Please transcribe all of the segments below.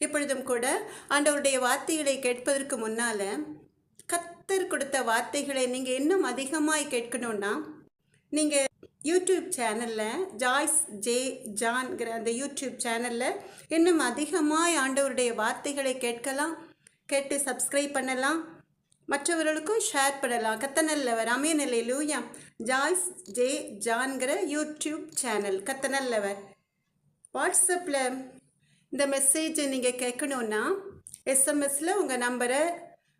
இப்பொழுதும் கூட ஆண்டவருடைய வார்த்தைகளை கேட்பதற்கு முன்னால கர்த்தர் கொடுத்த வார்த்தைகளை நீங்கள் இன்னும் அதிகமாய் கேட்கணும்னா நீங்கள் யூடியூப் சேனலில் ஜாய்ஸ் ஜே ஜான்கிற அந்த யூடியூப் சேனலில் இன்னும் அதிகமாய் ஆண்டவருடைய வார்த்தைகளை கேட்டு சப்ஸ்கிரைப் பண்ணலாம், மற்றவர்களுக்கும் ஷேர் பண்ணலாம். கர்த்தர் நல்லவர். ஆமென். அல்லேலூயா. ஜாய்ஸ் ஜே ஜான்கிற யூடியூப் சேனல் கர்த்தர் நல்லவர். வாட்ஸ்அப்பில் இந்த மெசேஜை நீங்கள் கேட்கணுன்னா எஸ்எம்எஸில் உங்கள் நம்பரை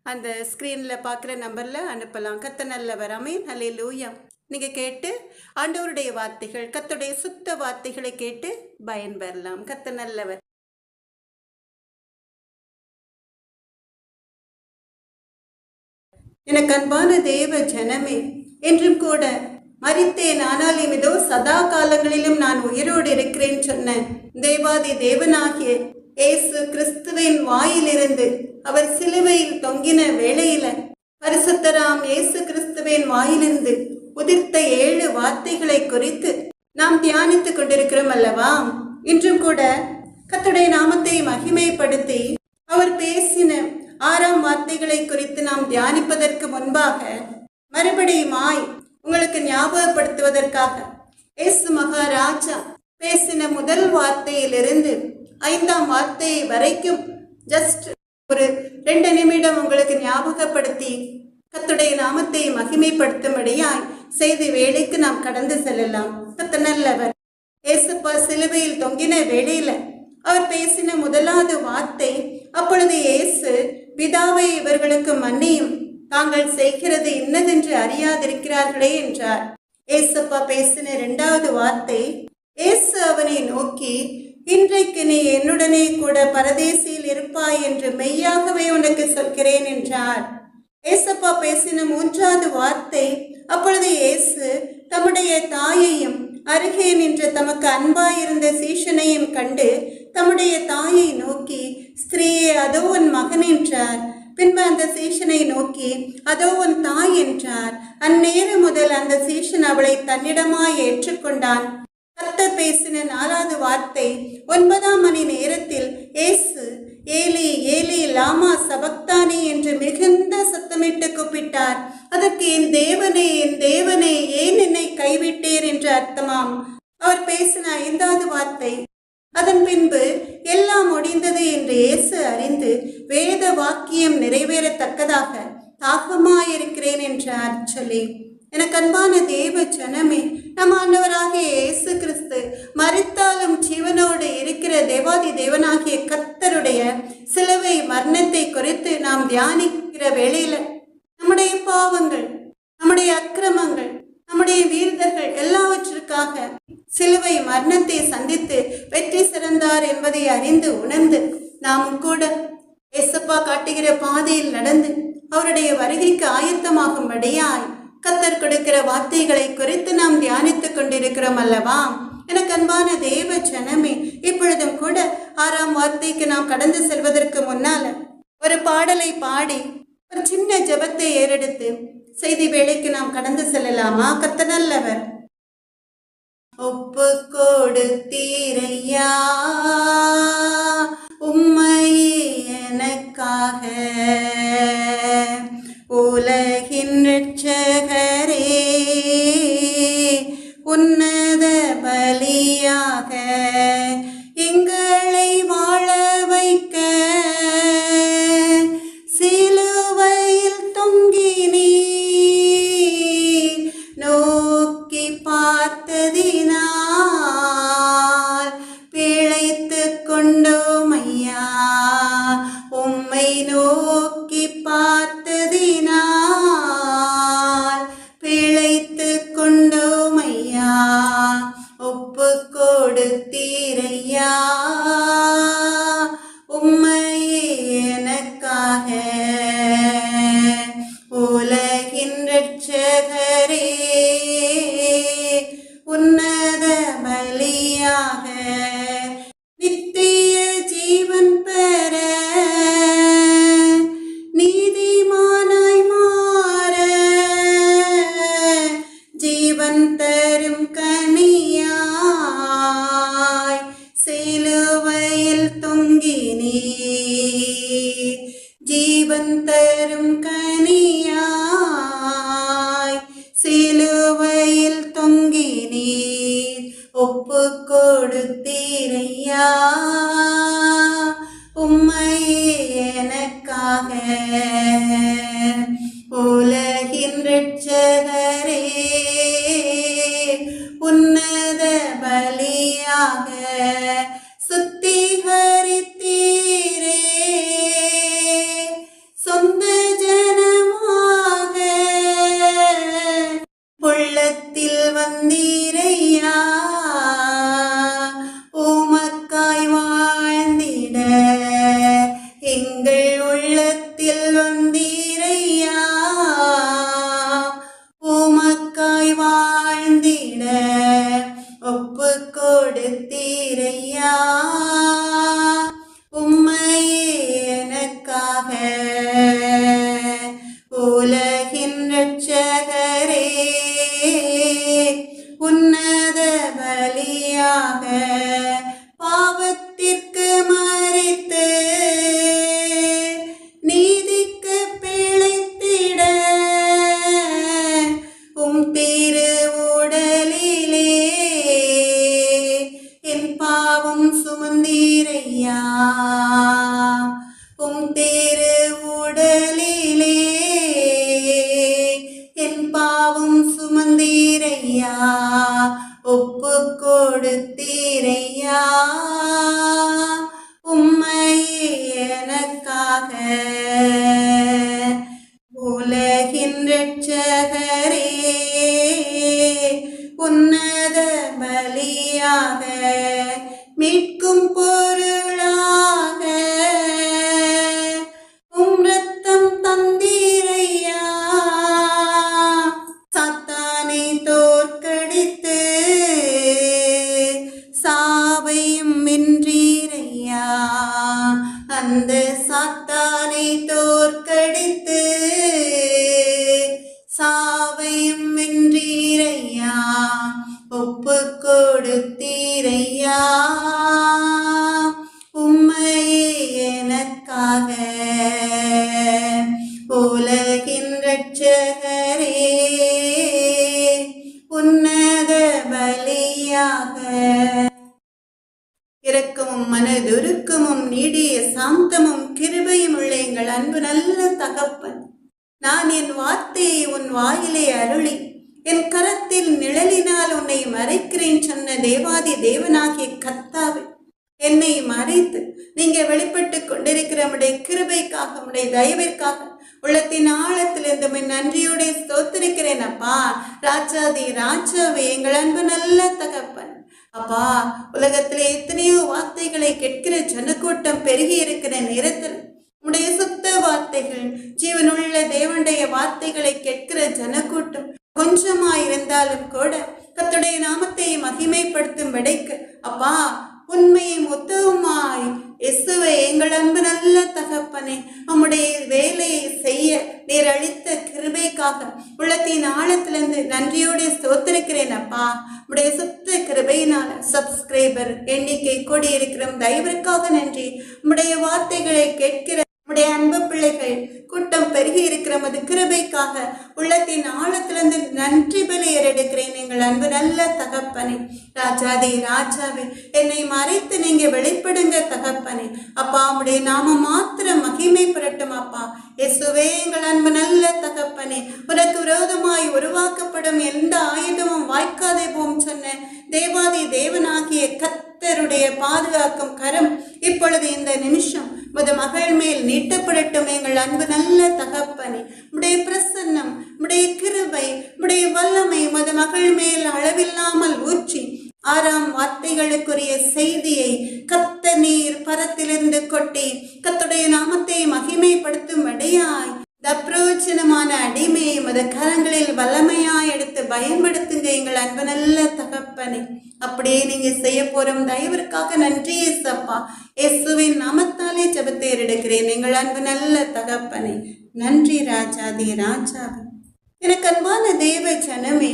அந்த ஸ்க்ரீனில் பார்க்குற நம்பரில் அனுப்பலாம். கர்த்தர் நல்லவர். ஆமென். அல்லேலூயா. நீங்கள் கேட்டு ஆண்டவருடைய வார்த்தைகள், கர்த்தருடைய சுத்த வார்த்தைகளை கேட்டு பயன்பெறலாம். கர்த்தர் நல்லவர். எனக்கு அன்பான தேவ ஜனமே, என்றும் கூட மரித்தேன் ஆனாலும் இதோ சதா காலங்களிலும் நான் உயிரோடு இருக்கிறேன் சொன்ன தேவாதி தேவனாகிய இயேசு கிறிஸ்துவின் வாயிலிருந்து அவர் சிலுவையில் தொங்கின வேளையில பரிசுத்தராம் இயேசு கிறிஸ்துவின் வாயிலிருந்து உதிர்த்த 7 வார்த்தைகளை குறித்து நாம் தியானித்துக் கொண்டிருக்கிறோம் அல்லவா? இன்றும் கூட கர்த்தருடைய நாமத்தை மகிமைப்படுத்தி அவர் பேசின 6ஆம் வார்த்தைகளை குறித்து நாம் தியானிப்பதற்கு முன்பாக மறுபடியுமாய் உங்களுக்கு ஞாபகப்படுத்துவதற்காக இயேசு மகாராஜா பேசின முதல் வார்த்தையிலிருந்து 5ஆம் வார்த்தை வரைக்கும் ஜஸ்ட் ஒரு 2 நிமிடம் உங்களுக்கு ஞாபகப்படுத்தி கர்த்தருடைய நாமத்தை மகிமைப்படுத்தும்படியாய் செய்தி வேளைக்கு நாம் கடந்து செல்லலாம். கர்த்தர் நல்லவர். இயேசுப்பா சிலுவையில் தொங்கின வேளையில அவர் பேசின முதலாவது வார்த்தை, அப்பொழுது இயேசு, பிதாவை இவர்களுக்கு மன்னியும், தாங்கள் செய்கிறது இன்னதென்று அறியாதிருக்கிறார்களே என்றார். இயேசுப்பா பேசின 2வது வார்த்தை, இயேசு அவனை நோக்கி, இன்றைக்கு நீ என்னுடனே கூட பரதேசியில் இருப்பாய் என்று மெய்யாகவே உனக்கு சொல்கிறேன் என்றார். இயேசுப்பா பேசின 3வது வார்த்தை, அப்பொழுது இயேசு தம்முடைய தாயையும் அருகே நின்ற தமக்கு அன்பாயிருந்த சீஷனையும் கண்டு தம்முடைய தாயை நோக்கி, ஸ்திரீயே அதோ உன் மகன் என்றார். பின்பு அந்த சீஷனை நோக்கி, அதோ உன் தாய் என்றார். அந்நேரம் முதல் அந்த சீஷன் அவளை தன்னிடமாய் ஏற்றுக்கொண்டான். கர்த்தர் பேசின 4வது வார்த்தை, 9ஆம் மணி நேரத்தில் இயேசு, ஏலி ஏலி லாமா சபக்தானி என்று மிகுந்த சத்தமிட்டு கூப்பிட்டார். அதற்கு என் தேவனே ஏன் என்னை கைவிட்டீர் என்று அர்த்தமாம். அவர் பேசின 5வது வார்த்தை, அதன் பின்பு எல்லாம் முடிந்தது என்று இயேசு அறிந்து வேத வாக்கியம் நிறைவேறத்தக்கதாக தாகமாயிருக்கிறேன் என்றார் சொல்லி. எனக்கு அன்பான தேவ ஜனமே, நம் ஆண்டவராகிய இயேசு கிறிஸ்து மரித்தாலும் ஜீவனோடு இருக்கிற தேவாதி தேவனாகிய கர்த்தருடைய சிலுவை மரணத்தை குறித்து நாம் தியானிக்கிற வேளையில நம்முடைய பாவங்கள், நம்முடைய அக்கிரமங்கள், நம்முடைய வீரர்கள் எல்லாவற்றிற்காக சிலுவை மரணத்தை சந்தித்து வெற்றி சிறந்தார் என்பதை அறிந்து உணர்ந்து நாமும் கூட இயேசுப்பா காட்டுகிற பாதையில் நடந்து அவருடைய வருகைக்கு ஆயத்தமாகும்படியாய் கர்த்தர் கொடுக்கிற வார்த்தைகளை குறித்து நாம் தியானித்துக் கொண்டிருக்கிறோம் அல்லவா? எனக்கு அன்பான தேவ ஜனமே, இப்பொழுதும் கூட 6ஆம் வார்த்தைக்கு நாம் கடந்து செல்வதற்கு முன்னால ஒரு பாடலை பாடி ஒரு சின்ன ஜெபத்தை ஏறெடுத்து செய்தி வேளைக்கு நாம் கடந்து செல்லலாமா? கர்த்தர் நல்லவர். ஒப்பு கொடுத்தீரையா உம்மையே எனக்காக, உலகின் இரட்சகரே உன்னத பலியாக எங்களை வாழ வைக்க சிலுவையில் தொங்கினீ நோக்கி பார்த்ததினால் பிழைத்து கொண்ட தொங்கினீர். ஜீவன் தரும் கனியாய் சிலுவையில் தொங்கினீர். ஒப்பு கொடுத்தீரையா உம்மையே எனக்காக. உலகின் இரட்சகரே உன்னத பலியாக சுத்திகரித்தீரே. சொந்த ஜனமாக உள்ளத்தில் வந்தீரையா. உமக்காய் வாழ்ந்திட எங்கள் உள்ளத்தில் வந்தீரையா. உமக்காய் வாழ்ந்திட ஒப்பு கொடுத்தீரையா உம்மையே எனக்காக. உலகின் இரட்சகரே உன்னத பலியாக பாவத்திற்கு மரித்து நீதிக்கு பிழைத்திட உம் திரு உடலிலே என் பாவம் சுமந்தீரையா. உம் திரு உடலிலே என் பாவம் சுமந்தீரையா. ஒப்பு கொடுத்தீரையா உம்மையே எனக்காக. உலகின் இரட்சகரே உன்னத பலியாக மீட்கும் பொருளாக உம் இரத்தம் தந்தீரையா. சாத்தானை தோற்கடித்து சாவையும் வென்றீரையா. அந்த சாத்தானை தோற்கடித்து சாவையும் வென்றீரையா. ஒப்பு கொடுத்தீரையா உம்மையே எனக்காக. உலகின் இரட்சகரே உன்னத பலியாக இரக்கமும் மனதுருக்கமும் நீடிய சாந்தமும் கிருபையும் உள்ள எங்கள் அன்பு நல்ல தகப்பன், நான் என் வார்த்தையை உன் வாயிலே அருளி என் கரத்தில் நிழலினால் உன்னை மறைக்கிறேன் சொன்ன தேவாதி தேவனாகிய கர்த்தாவே, என்னை மறைத்து நீங்க வெளிப்பட்டு கொண்டிருக்கிற உடைய கிருபைக்காக உடைய தயவிற்காக உள்ளத்தின் ஆழத்திலிருந்து நன்றியோட ஸ்தோத்திரிக்கிறேன் அப்பா. ராஜாதி ராஜாவே, எங்கள் அன்பு நல்ல தகப்பன் அப்பா, உலகத்திலே எத்தனையோ வார்த்தைகளை கேட்கிற ஜனக்கூட்டம் பெருகி இருக்கிற நேரத்தில் உடைய சுத்த வார்த்தைகள், ஜீவனுள்ள தேவனுடைய வார்த்தைகளை கேட்கிற ஜனக்கூட்டம் கொஞ்சமாயிருந்தாலும் கூட கர்த்தருடைய நாமத்தை மகிமைப்படுத்தும் விடைக்கு அப்பா உண்மையும் உத்தவமாய் இயேசுவே, எங்கள் அன்பு நல்ல தகப்பனே, உம்முடைய வேலையை செய்ய நீர் அளித்த கிருபைக்காக உள்ளத்தின் ஆழத்திலிருந்து நன்றியோடு ஸ்தோத்திரிக்கிறேன் அப்பா. உடைய சுத்த கிருபையினால் சப்ஸ்கிரைபர் எண்ணிக்கை கூடி இருக்கிற தயவிற்காக நன்றி. உடைய வார்த்தைகளை கேட்கிற உடைய அன்பு பிள்ளைகள் கூட்டம் பெருகி இருக்கிற மது கிருபைக்காக உள்ளத்தின் ஆழத்திலிருந்து நன்றி பலி ஏறெடுக்கிறேன் எங்கள் அன்பு நல்ல தகப்பனே. ராஜாதி ராஜாவே, என்னை மறைத்து நீங்க வெளிப்படுங்க தகப்பனே அப்பா. உடைய நாம மாத்திரம் மகிமை பெறட்டும் அப்பா. இயேசுவே, எங்கள் அன்பு நல்ல தகப்பனே, உனக்கு விரோதமாய் உருவாக்கப்படும் எந்த ஆயுதமும் வாய்க்காதே போம் சொன்ன தேவாதி தேவனாகிய கர்த்தருடைய பாதுகாக்கும் கரம் இப்பொழுது இந்த நிமிஷம் முத மகள் மேல் நீட்டப்படட்டும் எங்கள் அன்பு நல்ல தகப்பனே. உடைய பிரசன்னம், உடைய கிருபை, உடைய வல்லமை முத மகள் மேல் அளவில்லாமல் ஊற்றி 6 வார்த்தைகளுக்குரிய செய்தியை கத்த நீர் பரத்திலிருந்து கொட்டி கத்துடைய நாமத்தை மகிமைப்படுத்தும் அடையாய் தப்ரோச்சனமான அடிமையை மத கரங்களில் வல்லமையாய் எடுத்து பயன்படுத்துங்க எங்கள் அன்பு நல்ல தகப்பனே. அப்படியே நீங்க செய்ய போறோம் தயவிற்காக நன்றி ஏசப்பா. இயேசுவின் நாமத்தாலே ஜெபத்தை எடுக்கிறேன் எங்கள் அன்பு நல்ல தகப்பனே. நன்றி ராஜாதி ராஜாவே. எனக்கு அன்பான தேவ ஜனமே,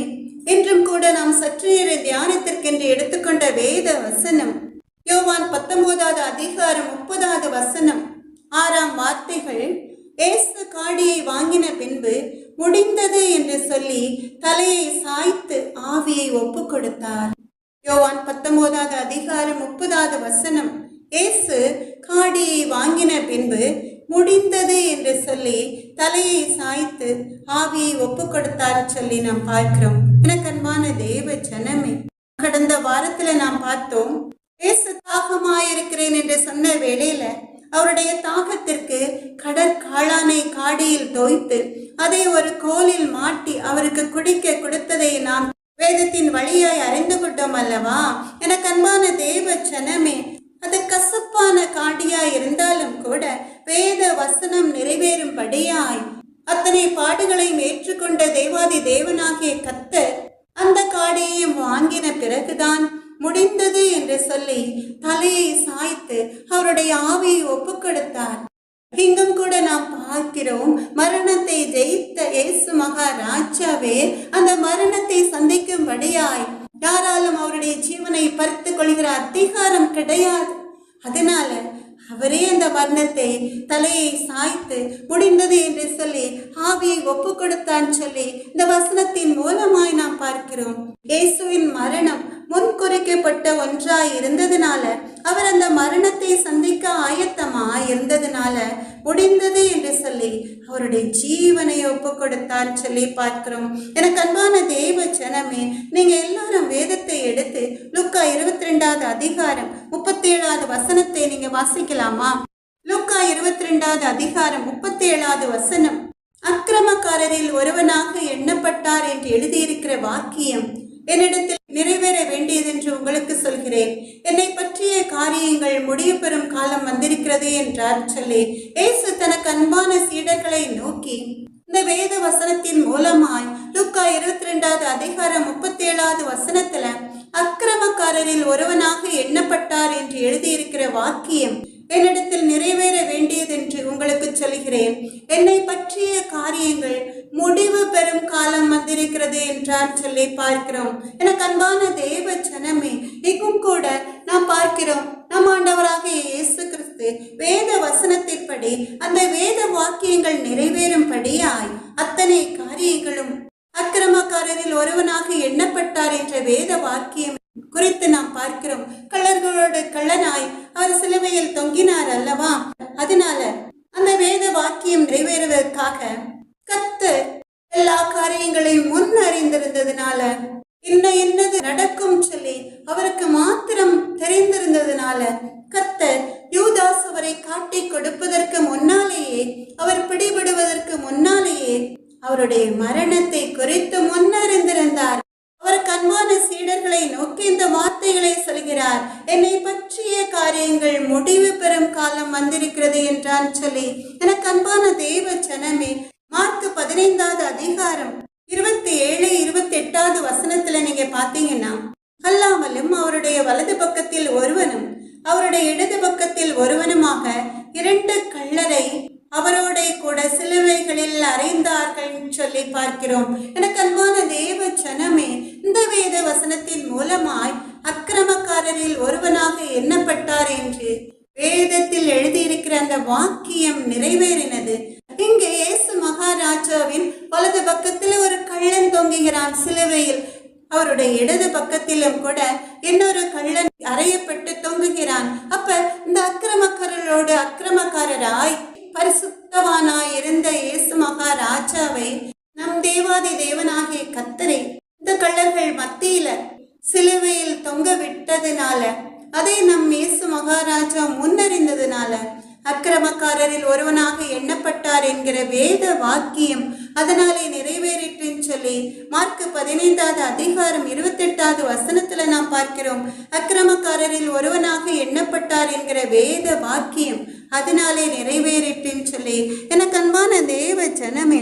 இன்றும் கூட நாம் சற்று நேர தியானத்திற்கென்று எடுத்துக்கொண்ட வேத வசனம் யோவான் 19வது அதிகாரம் 30வது வசனம் 6ஆம் வார்த்தைகள், இயேசு காடியை வாங்கின பின்பு முடிந்தது என்று சொல்லி தலையை சாய்த்து ஆவியை ஒப்பு கொடுத்தார். யோவான் 19வது அதிகாரம் 30வது வசனம், இயேசு காடியை வாங்கின பின்பு முடிந்தது என்று சொல்லி தலையை சாய்த்து ஆவியை ஒப்பு கொடுத்தார் சொல்லி நாம் பார்க்கிறோம். எனக்கு அன்பான தேவ ஜனமே, கடந்த வாரத்துல நாம் பார்த்தோம், இயேசு தாகமாயிருக்கிறேன் என்று சொன்ன வேளையில அவருடைய தாகத்திற்கு கடற்காளானை காடியில் தோய்த்து அதை ஒரு கோலில் மாட்டி அவருக்கு குடிக்க கொடுத்ததை நாம் வேதத்தின் வழியாய் அறிந்து கொண்டோம் அல்லவா? எனக்கு அன்பான தேவ ஜனமே, அது கசப்பான காடியாய் இருந்தாலும் கூட வேத வசனம் நிறைவேறும்படியாய் அத்தனை பாடுகளையும் ஏற்றுக்கொண்ட தேவாதி தேவனாகிய கர்த்தர் அந்த காடியையும் வாங்கின பிறகுதான் முடிந்தது என்று சொல்லி தலையை சாய்த்து அவருடைய ஆவியை ஒப்பு கொடுத்தார். இங்கும் கூட நாம் பார்க்கிறோம், மரணத்தை ஜெயித்த இயேசு மகாராஜாவே அந்த மரணத்தை சந்திக்கும்படியாய் யாராலும் அவருடைய ஜீவனை பறித்து கொள்கிற அதிகாரம் கிடையாது. அதனால அவரே அந்த மரணத்தை தலையை சாய்த்து முடிந்தது என்று சொல்லி ஆவியை ஒப்பு கொடுத்தான் சொல்லி இந்த வசனத்தின் மூலமாய் நாம் பார்க்கிறோம். இயேசுவின் மரணம் முன்குறிக்கப்பட்ட ஒன்றாய் இருந்ததுனால, அவர் அந்த மரணத்தை சந்திக்க ஆயத்தமாய் இருந்ததுனால முடிந்தது என்று சொல்லி அவருடைய ஜீவனை ஒப்பு கொடுத்தார் சொல்லி பார்க்கிறோம். எனக்கு அன்பான தேவ ஜனமே, நீங்க எல்லாரும் வேதத்தை எடுத்து லூக்கா 22வது அதிகாரம் 37வது வசனத்தை நீங்க வாசிக்கலாமா? லூக்கா 22வது அதிகாரம் 37வது வசனம், அக்கிரமக்காரரில் ஒருவனாக எண்ணப்பட்டார் என்று எழுதியிருக்கிற வாக்கியம் என்னிடத்தில் நிறைவேற வேண்டியது என்று உங்களுக்கு சொல்கிறேன். என்னை பற்றிய காரியங்கள் முடிய பெறும் காலம் வந்திருக்கிறது என்றார் சொல்லி இயேசு தனக்கு அன்பான சீடர்களை நோக்கி இந்த வேத வசனத்தின் மூலமாய் லூக்கா 22வது அதிகாரம் 37வது வசனத்துல அக்கிரமக்காரரில் ஒருவனாக எண்ணப்பட்டார் என்று எழுதியிருக்கிற வாக்கியம் என்னிடத்தில் நிறைவேற வேண்டியது என்று உங்களுக்கு சொல்கிறேன். என்னை பற்றிய காரியங்கள் முடிவு பெறும் காலம் வந்திருக்கிறது என்றார் சொல்லி பார்க்கிறோம். எனக்கு அன்பான தேவ ஜனமே, இங்கும் கூட நாம் பார்க்கிறோம், நம் ஆண்டவராக இயேசு கிறிஸ்து வேத வசனத்தின்படி அந்த வேத வாக்கியங்கள் நிறைவேறும்படியாய் அத்தனை காரியங்களும் அக்கிரமக்காரரில் ஒருவனாக எண்ணப்பட்டார் என்ற வேத வாக்கியம் குறித்து நாம் பார்க்கிறோம். கள்ளர்களோடு கள்ளனாய் அவர் சிலுவையில் தொங்கினார் அல்லவா? அதனால அந்த வேத வாக்கியம் நிறைவேறுவதற்காக கர்த்தர் எல்லா காரியங்களையும் முன் அறிந்திருந்ததுனால, என்னது நடக்கும் சொல்லி அவருக்கு மாத்திரம் தெரிந்திருந்ததுனால, கர்த்தர் யூதாஸ் அவரை காட்டி கொடுப்பதற்கு முன்னாலேயே, அவர் பிடிபடுவதற்கு முன்னாலேயே அவருடைய மரணத்தை குறித்து முன்னறிந்திருந்தார். அவர் அன்பான சீடர்களை நோக்கி இந்த வார்த்தைகளை சொல்கிறார், என்னை பற்றிய காரியங்கள் முடிவு பெறும் காலம் வந்திருக்கிறது என்றான் சொல்லி. எனக்கு அன்பான தேவ ஜனமே, மார்க் 15வது அதிகாரம் 27, 28வது வசனத்துல நீங்க பாத்தீங்கன்னா, அல்லாமலும் அவருடைய வலது பக்கத்தில் ஒருவனும் அவருடைய இடது பக்கத்தில் ஒருவனுமாக 2 கள்ளரை அவரோட கூட சிலுவைகளில் அறைந்தார்கள் சொல்லி பார்க்கிறோம். எனக்கு அன்பான தேவ ஜனமே, இந்த வேத வசனத்தின் மூலமாய் அக்கிரமக்காரரில் ஒருவனாக எண்ணப்பட்டார் என்று வேதத்தில் எழுதியிருக்கிற அந்த வாக்கியம் நிறைவேறினது. இங்கே இயேசு மகாராஜாவின் வலது பக்கத்தில் ஒரு கள்ளன் தொங்குகிறான் சிலுவையில், அவருடைய இடது பக்கத்திலும் கூட இன்னொரு கள்ளன் அறையப்பட்டு தொங்குகிறான். அப்ப இந்த அக்கிரமக்காரரோடு அக்கிரமக்காரராய் பரிசுத்தவானாய் இருந்த இயேசு மகாராஜாவை, நம் தேவாதி தேவனாகிய கர்த்தரை இந்த கள்ளர்கள் மத்தியில சிலுவையில் தொங்க விட்டதுனால, அதை நம் இயேசு மகாராஜா முன்னறிந்ததுனால அக்கிரமக்காரரில் ஒருவனாக எண்ணப்பட்டார் என்கிற வேத வாக்கியம் அதனாலே நிறைவேறிட்டுன்னு சொல்லி மார்க் 15வது அதிகாரம் 28வது வசனத்துல நாம் பார்க்கிறோம். அக்கிரமக்காரரில் ஒருவனாக எண்ணப்பட்டார் என்கிற வேத வாக்கியம் அதனாலே நிறைவேறிட்டுன்னு சொல்லி. எனக்கு அன்பான தேவ ஜனமே,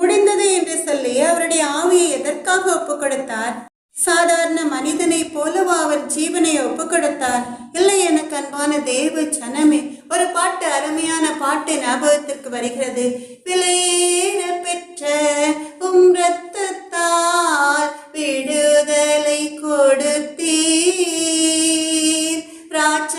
முடிந்தது என்று சொல்லி அவருடைய ஆவியை எதற்காக ஒப்பு கொடுத்தார்? சாதாரண மனிதனை போலவா அவர் ஜீவனை ஒப்பு கொடுத்தார்? இல்லை எனக்கு அன்பான தேவ ஜனமே, ஒரு பாட்டு, அருமையான பாட்டு ஞாபகத்திற்கு வருகிறது. விலையேற பெற்ற உம் இரத்தத்தால் விடுதலை கொடுத்தீர், ராஜ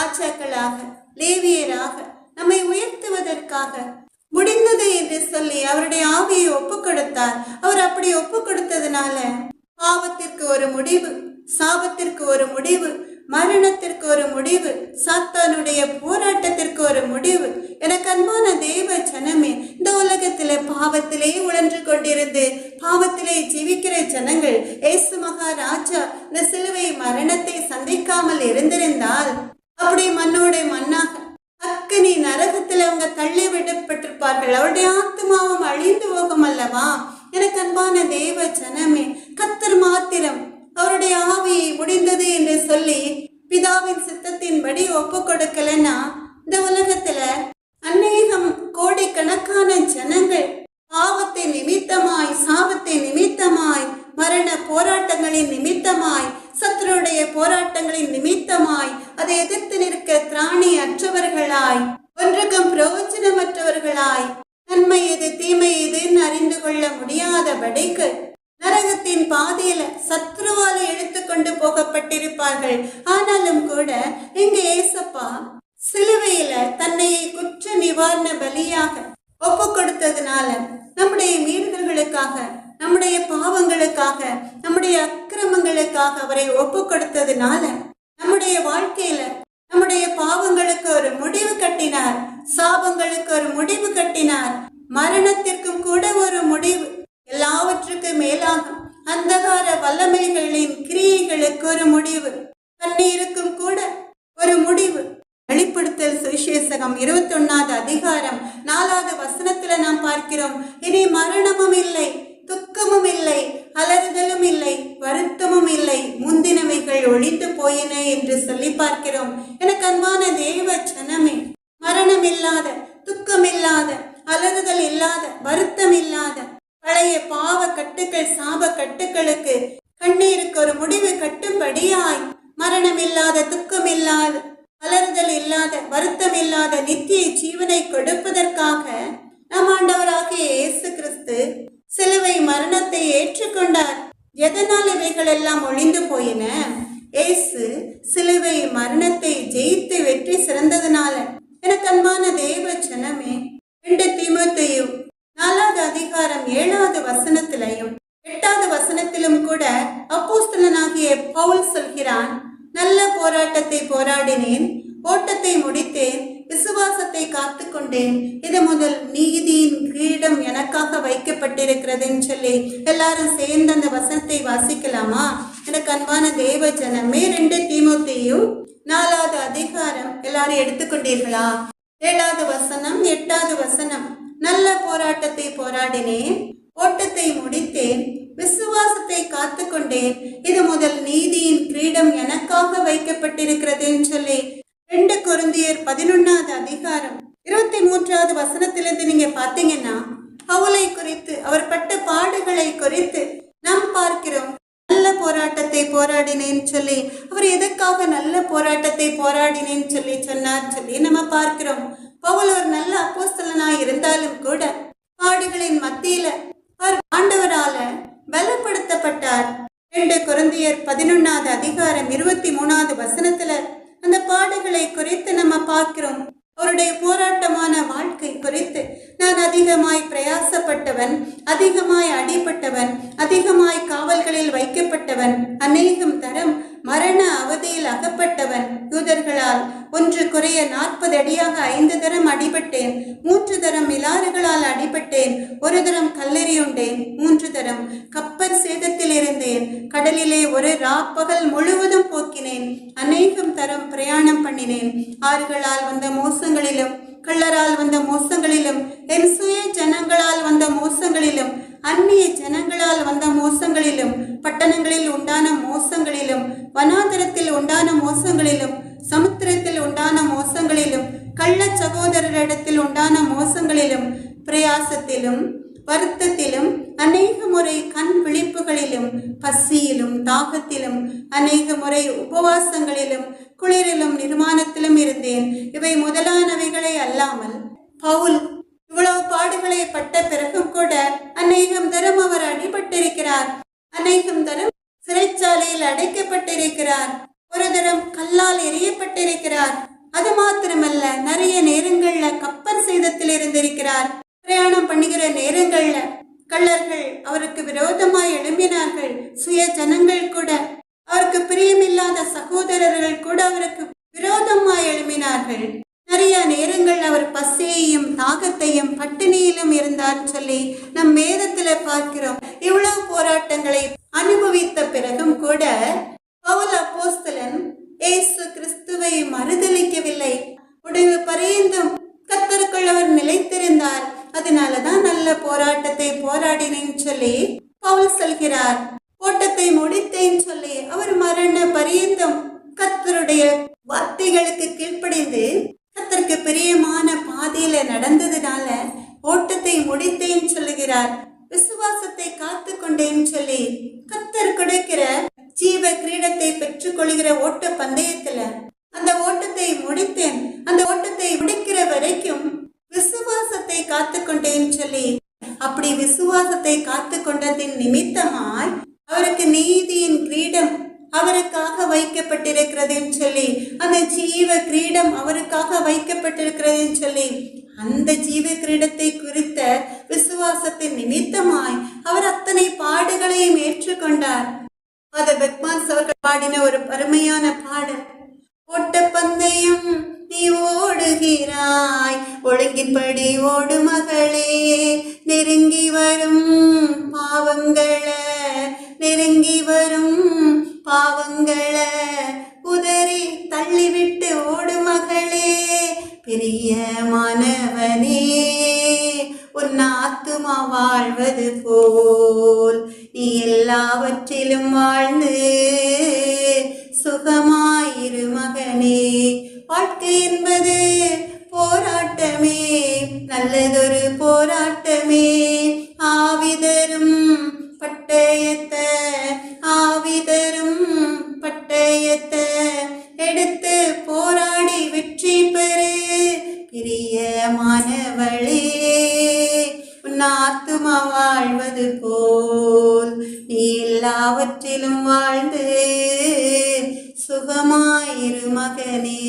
ராஜாக்களாக, லேவியராக நம்மை உயர்த்துவதற்காக முடிந்தது என்று சொல்லி அவருடைய ஆவியை ஒப்பு கொடுத்தார். அவர் அப்படி ஒப்பு கொடுத்ததுனால பாவத்திற்கு ஒரு முடிவு, சாபத்திற்கு ஒரு முடிவு, மரணத்திற்கு ஒரு முடிவு, சாத்தானுடைய போராட்டத்திற்கு ஒரு முடிவு. எனக்கு அன்பான தேவ ஜனமே, இந்த உலகத்திலே பாவத்திலே உழன்று கொண்டிருந்து பாவத்திலே ஜீவிக்கிற ஜனங்கள் இயேசு மகாராஜா இந்த சிலுவை மரணத்தை சந்திக்காமல் இருந்திருந்தால் அப்படி மண்ணோட மண்ணாக அக்கினி நரகத்தில் அவங்க தள்ளி விடப்பட்டிருப்பார்கள். அவருடைய ஆத்மாவும் அழிந்து போகும் அல்லவா? எனக்கு அன்பான தேவ ஜனமே, கர்த்தர் மாத்திரம் அவருடைய ஆவியை முடிந்தது என்று சொல்லி பிதாவின் சித்தத்தின்படி ஒப்பு கொடுக்கலன்னா இந்த உலகத்துல அநேகம் கோடிக்கணக்கான ஜனங்கள் பாவத்தை நிமித்தமாய், சாபத்தை நிமித்தமாய், மரண போராட்டங்களின் நிமித்தமாய், சத்துருடைய போராட்டங்களின் நிமித்தமாய் அதை எதிர்த்து நிற்க திராணி அற்றவர்களாய், ஒன்றுக்கும் பிரயோஜனமற்றவர்களாய், நன்மை எது தீமை எதுன்னு அறிந்து கொள்ள முடியாதபடிக்கு நரகத்தின் பாதையில சத்ருவால இழுத்து கொண்டு போகப்பட்டிருப்பார்கள். ஆனாலும் கூட இங்க ஏசப்பா சிலுவையில தன்னை குற்ற நிவாரண பலியாக ஒப்பு கொடுத்ததுனால நம்முடைய மீறுதல்களுக்காக, நம்முடைய பாவங்களுக்காக, நம்முடைய அக்கிரமங்களுக்காக அவரை ஒப்பு கொடுத்ததுனால நம்முடைய வாழ்க்கையில நம்முடைய பாவங்களுக்கு ஒரு முடிவு கட்டினார், சாபங்களுக்கு ஒரு முடிவு கட்டினார், மரணத்திற்கும் கூட ஒரு முடிவு, எல்லாவற்றுக்கும் மேலாக அந்தகார வல்லமைகளின் கிரியைகளுக்கு ஒரு முடிவு, கண்ணீருக்கும் கூட ஒரு முடிவு. வெளிப்படுத்தல் சுவிசேஷகம் 21வது அதிகாரம் 4வது வசனத்துல நாம் பார்க்கிறோம், இனி மரணமும் இல்லை, துக்கமும் இல்லை, அலறுதலும் இல்லை, வருத்தமும் இல்லை, முந்தினவைகள் ஒழிந்து போயின என்று சொல்லி பார்க்கிறோம். எனக்கு அன்பான தேவ ஜனமே, மரணம் இல்லாத, துக்கம் இல்லாத, அலறுதல் இல்லாத, வருத்தம் இல்லாத பழைய பாவ கட்டுக்கள், சாப கட்டுக்களுக்கு, கண்ணீருக்கு ஒரு முடிவு கட்டும்படியாய் மரணம் இல்லாத, துக்கம் இல்லாத, அலறுதல் இல்லாத, வருத்தம் இல்லாத நித்திய ஜீவனை கொடுப்பதற்காக நம் ஆண்டவராகிய இயேசு கிறிஸ்து சிலுவை மரணத்தை ஏற்றுக்கொண்டார். எதனால் இவைகள் எல்லாம் ஒழிந்து போயின? இயேசு சிலுவை மரணத்தை ஜெயித்து வெற்றி சிறந்ததுனால. எனக்கு அன்பான தேவ ஜனமே, 2 தீமோத்தேயு 4வது அதிகாரம் 7வது வசனத்திலையும் 8வது வசனத்திலும் கூட அப்போஸ்தலனாகிய பவுல் சொல்கிறான், நல்ல போராட்டத்தை போராடினேன், ஓட்டத்தை முடித்தேன், விசுவாசத்தை காத்து கொண்டேன், இது முதல் நீதியின் கிரீடம் எனக்காக வைக்கப்பட்டிருக்கிறதுன்னு சொல்லி எல்லாரும் சேர்ந்து அந்த வசனத்தை வாசிக்கலாமா? எனக்கு அன்பான தேவ ஜனமே, 2 தீமோத்தேயு 4வது அதிகாரம் எல்லாரும் எடுத்துக்கொண்டீர்களா? 7வது வசனம், 8வது வசனம். நல்ல போராட்டத்தை போராடினேன், ஓட்டத்தை முடித்தேன், விசுவாசத்தை காத்து கொண்டேன், இது முதல் நீதியின் கிரீடம் எனக்காக வைக்கப்பட்டிருக்கிறதுன்னு சொல்லி 2 கொரிந்தியர் 11வது அதிகாரம் 23வது வசனத்திலிருந்து நீங்க பாத்தீங்கன்னா பவுலை குறித்து, அவர் பட்ட பாடுகளை குறித்து நாம் பார்க்கிறோம். நல்ல போராட்டத்தை போராடினேன்னு சொல்லி அவர் எதற்காக நல்ல போராட்டத்தை போராடினேன்னு சொல்லி சொன்னார் சொல்லி நம்ம பார்க்கிறோம். பவுல் ஒரு நல்ல அப்போஸ்தலனாய் இருந்தாலும் கூட பாடுகளின் மத்தியில அவர் ஆண்டவரால பலப்படுத்தப்பட்டார். 2 கொரிந்தியர் 11வது அதிகாரம் 23வது வசனத்துல அந்த பாடுகளை குறித்து நம்ம பார்க்கிறோம். அவருடைய போராட்டமான வாழ்க்கை குறித்து, நான் அதிகமாய் பிரயாசப்பட்டவன், அதிகமாய் அடிபட்டவன், அதிகமாய் காவல்களில் வைக்கப்பட்டவன், அநேகம் தரம் மரண அவதியில் அகப்பட்டவன், யூதர்களால் 1 குறைய 40 அடியாக 5 தரம் அடிபட்டேன், 3 தரம் மிலாறுகளால் அடிபட்டேன், 1 தரம் கல்லெறியுண்டேன், 3 தரம் கப்பல் சேதத்தில் இருந்தேன், கடலிலே ஒரு ராப்பகல் முழுவதும் போக்கினேன், அநேகம் தரம் பிரயாணம் பண்ணினேன், ஆறுகளால் வந்த மோசங்களிலும், கள்ளரால் வந்த மோசங்களிலும், என் சுய ஜனங்களால் வந்த மோசங்களிலும், அந்நிய ஜனங்களால் வந்த மோசங்களிலும், பட்டணங்களில் உண்டான மோசங்களிலும், வனாந்தரத்தில் உண்டான மோசங்களிலும், சமுத்திரத்தில் உண்டான மோசங்களிலும், கள்ள சகோதரரிடத்தில் உண்டான மோசங்களிலும், பிரயாசத்திலும் வருத்தத்திலும், அநேக முறை கண் விழிப்புகளிலும், பசியிலும் தாகத்திலும், அநேக முறை உபவாசங்களிலும், குளிரிலும் நிர்மாணத்திலும் இருந்தேன். இவை முதலானவைகளை அல்லாமல் பவுல் இவ்வளவு பாடுகளை பட்ட பிறகும் கூட அநேகம் தரம் அவர் அடிபட்டிருக்கிறார், அநேகம் தரம் சிறைச்சாலையில் அடைக்கப்பட்டிருக்கிறார். ஒரு தரம் கல்லால் எரியப்பட்டிருக்கிறார். அது மாத்திரமல்ல, நிறைய நேரங்கள்ல கப்பர் சேதத்தில் இருந்திருக்கிறார். பிரயாணம் பண்ணுகிற நேரங்கள்ல கள்ளர்கள் அவருக்கு விரோதமாய் எழும்பினார்கள். சுய ஜனங்கள் கூட, அவருக்கு பிரியமில்லாத சகோதரர்கள் கூட அவருக்கு விரோதமாய் எழும்பினார்கள். நிறைய நேரங்கள் அவர் பசியையும் தாகத்தையும் பட்டினியிலும் இருந்தார் சொல்லி நம் வேதத்துல பார்க்கிறோம். இவ்வளவு போராட்டங்களை அனுபவித்த பிறகும் கூட பவுல் அப்போஸ்தலன் இயேசு கிறிஸ்துவை மறுதலிக்கவில்லை. முடிவு பரியந்தும் கர்த்தருக்குள் அவர் நிலைத்திருந்தார். அதனாலதான் நல்ல போராட்டத்தை போராடினேன்னு சொல்லி பவுல் சொல்கிறார். ஓட்டத்தை முடித்தேன்னு சொல்லி அவர் மரண பரியந்தம் கர்த்தருடைய வார்த்தைகளுக்கு கீழ்ப்படிந்து கர்த்தருக்கு பிரியமான பாதையில நடந்ததுனால ஓட்டத்தை முடித்தேன்னு சொல்லுகிறார். விசுவாசத்தை காத்து கொண்டேன்னு சொல்லி கர்த்தர் கொடுக்கிற ஜீவ கிரீடத்தை பெற்றுக் கொள்கிற ஓட்ட பந்தயத்துல அந்த ஓட்டத்தை முடித்தேன், அந்த ஓட்டத்தை முடிக்கிற வரைக்கும் விசுவாசத்தை காத்து கொண்டேன்னு சொல்லி, அப்படி விசுவாசத்தை காத்து கொண்டதின் நிமித்தமாய் அவருக்கு நீதியின் கிரீடம் அவருக்காக வைக்கப்பட்டிருக்கிறதுன்னு சொல்லி, அந்த ஜீவ கிரீடம் அவருக்காக வைக்கப்பட்டிருக்கிறதுன்னு சொல்லி, அந்த ஜீவ கிரீடத்தை குறித்த விசுவாசத்தின் நிமித்தமாய் அவர் அத்தனை பாடுகளையும் ஏற்றுக்கொண்டார். ஃபாதர் பெக்மான்ஸ் அவர்கள் பாடின ஒரு அருமையான பாடல், ஓட்ட பந்தயம் நீ ஓடுகிறாய், ஒழுங்கின்படி ஓடு மகளே, நெருங்கி வரும் பாவங்களை, நெருங்கி வரும் பாவங்களை உதறி தள்ளிவிட்டு ஓடு மகளே, பிரியமானவனே உன் ஆத்துமா வாழ்வது போல் நீ எல்லாவற்றிலும் வாழ்ந்து சுகமாயிரு மகனே. வாழ்க்கை என்பது போராட்டமே, நல்லதொரு போராட்டமே, ஆவிதரும் பட்டயத்தை, ஆவிதரும் பட்டயத்தை எடுத்து போராடி வெற்றி பெறு பிரியமானவளே, உன் ஆத்துமா வாழ்வது போல் நீ எல்லாவற்றிலும் வாழ்ந்து சுகமாயிரு மகனே.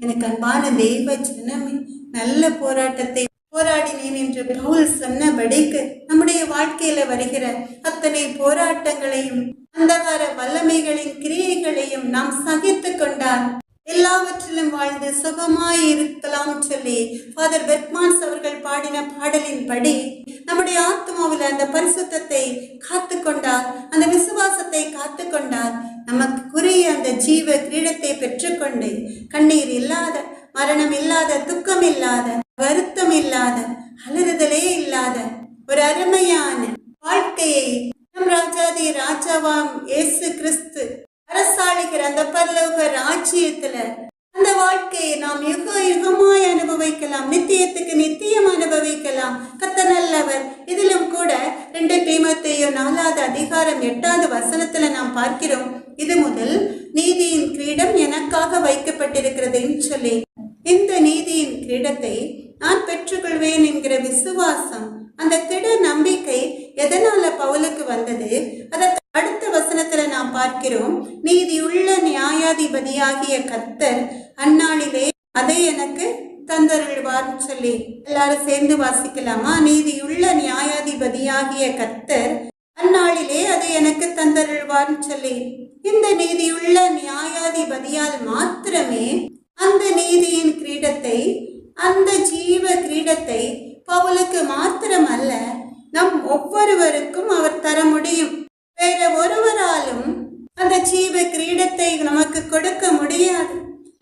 எனக்கு அன்பான தெய்வ ஜனமே, நல்ல போராட்டத்தை போராடினேன் என்று பவுல் சொன்னபடிக்கு நம்முடைய வாழ்க்கையில வருகிற அத்தனை போராட்டங்களையும் அந்தகார வல்லமைகளின் கிரியைகளையும் நாம் சகித்து கொண்டால் எல்லாவற்றிலும் வாழ்ந்து சுகமாய் இருக்கலாம் சொல்லி ஃபாதர் பெக்மான்ஸ் அவர்கள் பாடின பாடலின் படி நம்முடைய ஆத்மாவில் அந்த பரிசுத்தத்தை காத்து கொண்டார், அந்த விசுவாசத்தை காத்து கொண்டார், நமக்குரிய அந்த ஜீவ கிரீடத்தை பெற்றுக்கொண்டு கண்ணீர் இல்லாத, மரணம் இல்லாத, துக்கம் இல்லாத, வருத்தம் இல்லாத, அலறுதலே இல்லாத ஒரு அருமையான வாழ்க்கையை நம் ராஜாதி ராஜாவாம் இயேசு கிறிஸ்து அரசாளுகிற அந்த பரலோக ராஜ்யத்துல அந்த வாழ்க்கையை நாம் யுக யுகமாய் அனுபவிக்கலாம், நித்தியத்துக்கு நித்தியம் அனுபவிக்கலாம். கர்த்தர் நல்லவர். இதிலும் கூட 2 தீமோத்தேயு 4வது அதிகாரம் 8வது வசனத்துல நாம் பார்க்கிறோம், இது முதல் நீதியின் கிரீடம் எனக்காக வைக்கப்பட்டிருக்கிறதுன்னு சொல்லி, இந்த நீதியின் கிரீடத்தை நான் பெற்றுக்கொள்வேன் என்கிற விசுவாசம், அந்த திட நம்பிக்கை எதனால பவுலுக்கு வந்தது? அதற்கு அடுத்த வசனத்துல நாம் பார்க்கிறோம், நீதியுள்ள நியாயாதிபதியாகிய கர்த்தர் அந்நாளிலே அதை எனக்கு தந்தருள்வார்னு சொல்லி. எல்லாரும் சேர்ந்து வாசிக்கலாமா? நீதியுள்ள நியாயாதிபதியாகிய கர்த்தர் அந்நாளிலே அதை எனக்கு தந்தருள்வார்னு சொல்லி. இந்த நீதியுள்ள நியாயாதிபதியால் மாத்திரமே அந்த நீதியின் கிரீடத்தை, அந்த ஜீவ கிரீடத்தை பவுலுக்கு மாத்திரமல்ல நம் ஒவ்வொருவருக்கும் அவர் தர முடியும். வேற ஒருவராலும் அந்த ஜீவ கிரீடத்தை நமக்கு கொடுக்க முடியாது.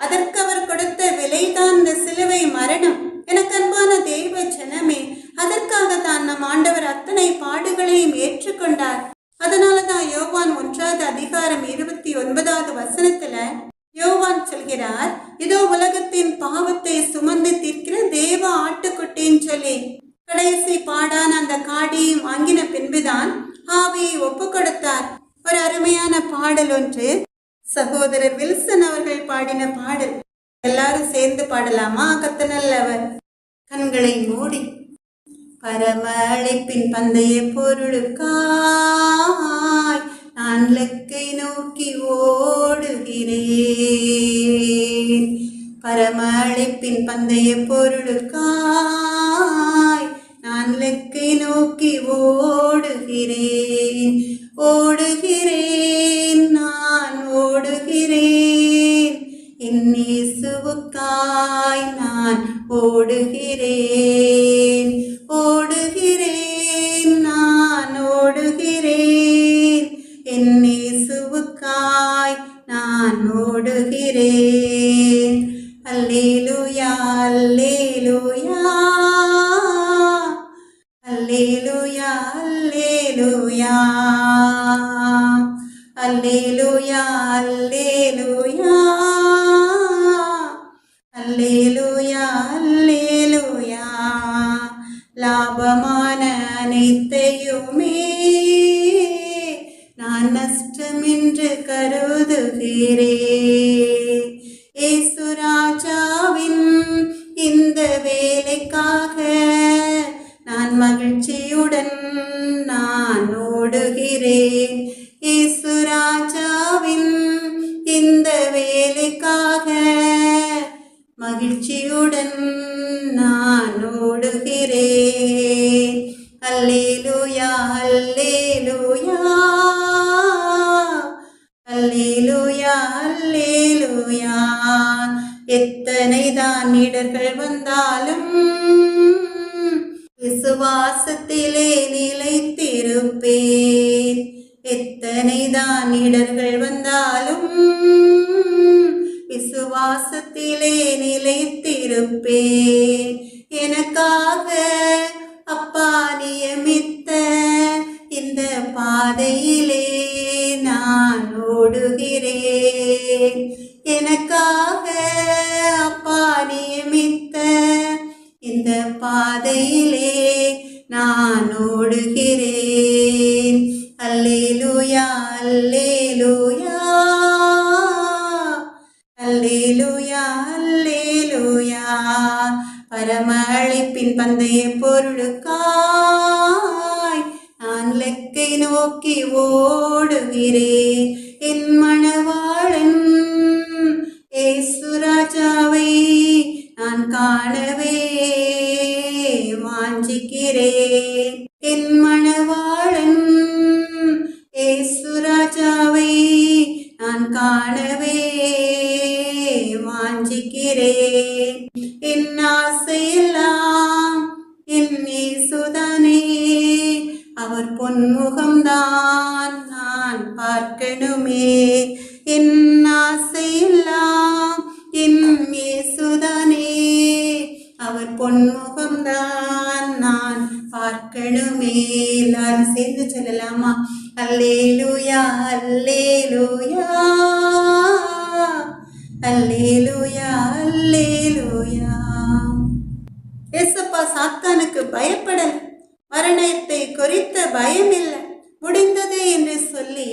அதற்கு அவர் கொடுத்த விலைதான் இந்த சிலுவை மரணம். எனக்கு அன்பான தெய்வ ஜனமே, அதற்காக தான் நம் ஆண்டவர் அத்தனை பாடுகளையும் ஏற்றுக்கொண்டார். அதனாலதான் யோவான் 1வது அதிகாரம் 29வது வசனத்துல யோவான் சொல்கிறார், இதோ உலகத்தின் பாவத்தை சுமந்து தீர்க்கிற தேவ ஆட்டுக்குட்டின்னு சொல்லி. கடைசி பாடான அந்த காடியும் வாங்கின பின்புதான் ஆவியை ஒப்பு கொடுத்தார். ஒரு அருமையான பாடல் ஒன்று சகோதரர் வில்சன் அவர்கள் பாடின பாடல், எல்லாரும் சேர்ந்து பாடலாமா? கர்த்தர் நல்லவர். கண்களை மூடி பரம அழைப்பின் பந்தய பொருளுக்காய் நான் லக்கை நோக்கி ஓடுகிறேன், ஓடுகிறேன். பரமழைப்பின் பந்தய பொருளுக்காய் நான் இலக்கை நோக்கி ஓடுகிறேன். ஓடுகிறேன், நான் ஓடுகிறேன். என் இயேசுவுக்காய் நான் ஓடுகிறேன். ஓடுகிறேன், நான் ஓடுகிறேன். என் இயேசுவுக்காய் நான் ஓடுகிறேன். அல்லேலூயா, அல்லேலூயா, அல்லேலூயா, அல்லேலூயா, அல்லேலூயா, அல்லேலூயா, அல்லேலூயா, அல்லேலூயா. லாபமான அனைத்தையுமே நான் நஷ்டமென்று கருதுகிறேன். இயேசு ராஜாவின் இந்த வேலைக்காக நான் மகிழ்ச்சியுடன் நான் ஓடுகிறேன். இயேசு ராஜாவின் இந்த வேலைக்காக மகிழ்ச்சியுடன் நான் ஓடுகிறேன். அல்லேலூயா, அல்லேலூயா, அல்லேலூயா, அல்லேலூயா. எத்தனைதான் இடர்கள் வந்தாலும் விசுவாசத்திலே நிலைத்திருப்பேன். எத்தனைதான் இடர்கள் வந்தாலும் விசுவாசத்திலே நிலைத்திருப்பேன். எனக்காக அப்பா நியமித்த இந்த பாதையிலே நான் ஓடுகிறேன். எனக்காக அப்பா நியமித்த இந்த பாதையிலே நான் ஓடுகிறேன். அல்லேலூயா, அல்லேலூயா, அல்லேலூயா, அல்லேலூயா. பரமழைப்பின் பந்தய பொருளுக்காய் நான் இலக்கை நோக்கி ஓடுகிறேன். என் மணவாளன் இயேசு ராஜாவை நான் காணவே வாஞ்சிக்கிறேன். என் மணவாளன் இயேசு ராஜாவை நான் காணவே வாஞ்சிக்கிறேன். என் ஆசையெல்லாம் என் இயேசுதானே, அவர் பொன்முகம்தான் நான் பார்க்கணுமே. என் ஆசையெல்லாம் என் இயேசுதானே, அவர் பொன்முகம்தான் நான் பார்க்கணுமே. எல்லாரும் சேர்ந்து சொல்லலாமா? அல்லேலூயா, அல்லேலூயா, அல்லேலூயா, அல்லேலூயா. ஏசப்பா சாத்தானுக்கு பயப்படல, மரணத்தை குறித்த பயம் இல்லை. முடிந்தது என்று சொல்லி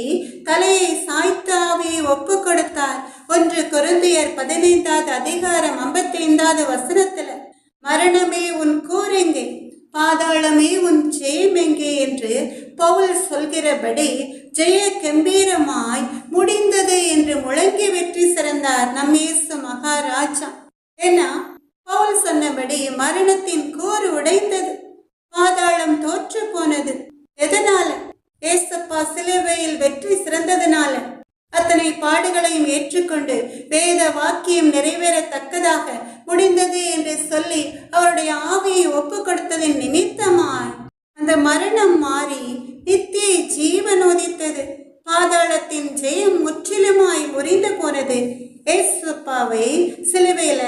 தலையை சாய்த்தாவே ஒப்பு கொடுத்தார். 1 கொரிந்தியர் 15வது அதிகாரம் 55வது வசனத்துல, மரணமே உன் கூரெங்கே, பாதாளமே உன் ஜெயமெங்கே என்று பவுல் சொல்கிறபடி ஜெய கம்பீரமாய் முடிந்தது என்று முழங்கி வெற்றி சிறந்தார் நம் இயேசு மகாராஜா. ஏன்னா பவுல் சொன்னபடி மரணத்தின் கூறு உடைந்தது, பாதாளம் தோற்று போனது. எதனால? ஏசப்பா சிலுவையில் வெற்றி சிறந்ததுனால. அத்தனை பாடுகளையும் ஏற்றுக்கொண்டு வேத வாக்கியம் நிறைவேறத்தக்கதாக முடிந்தது என்று சொல்லி அவருடைய ஆவியை ஒப்பு கொடுத்ததின் நிமித்தமாய் அந்த மரணம் மாறி நித்திய ஜீவன் உதித்தது. பாதாளத்தின் ஜெயம் முற்றிலுமாய் முறிந்து போனது. ஏசப்பாவை சிலுவையில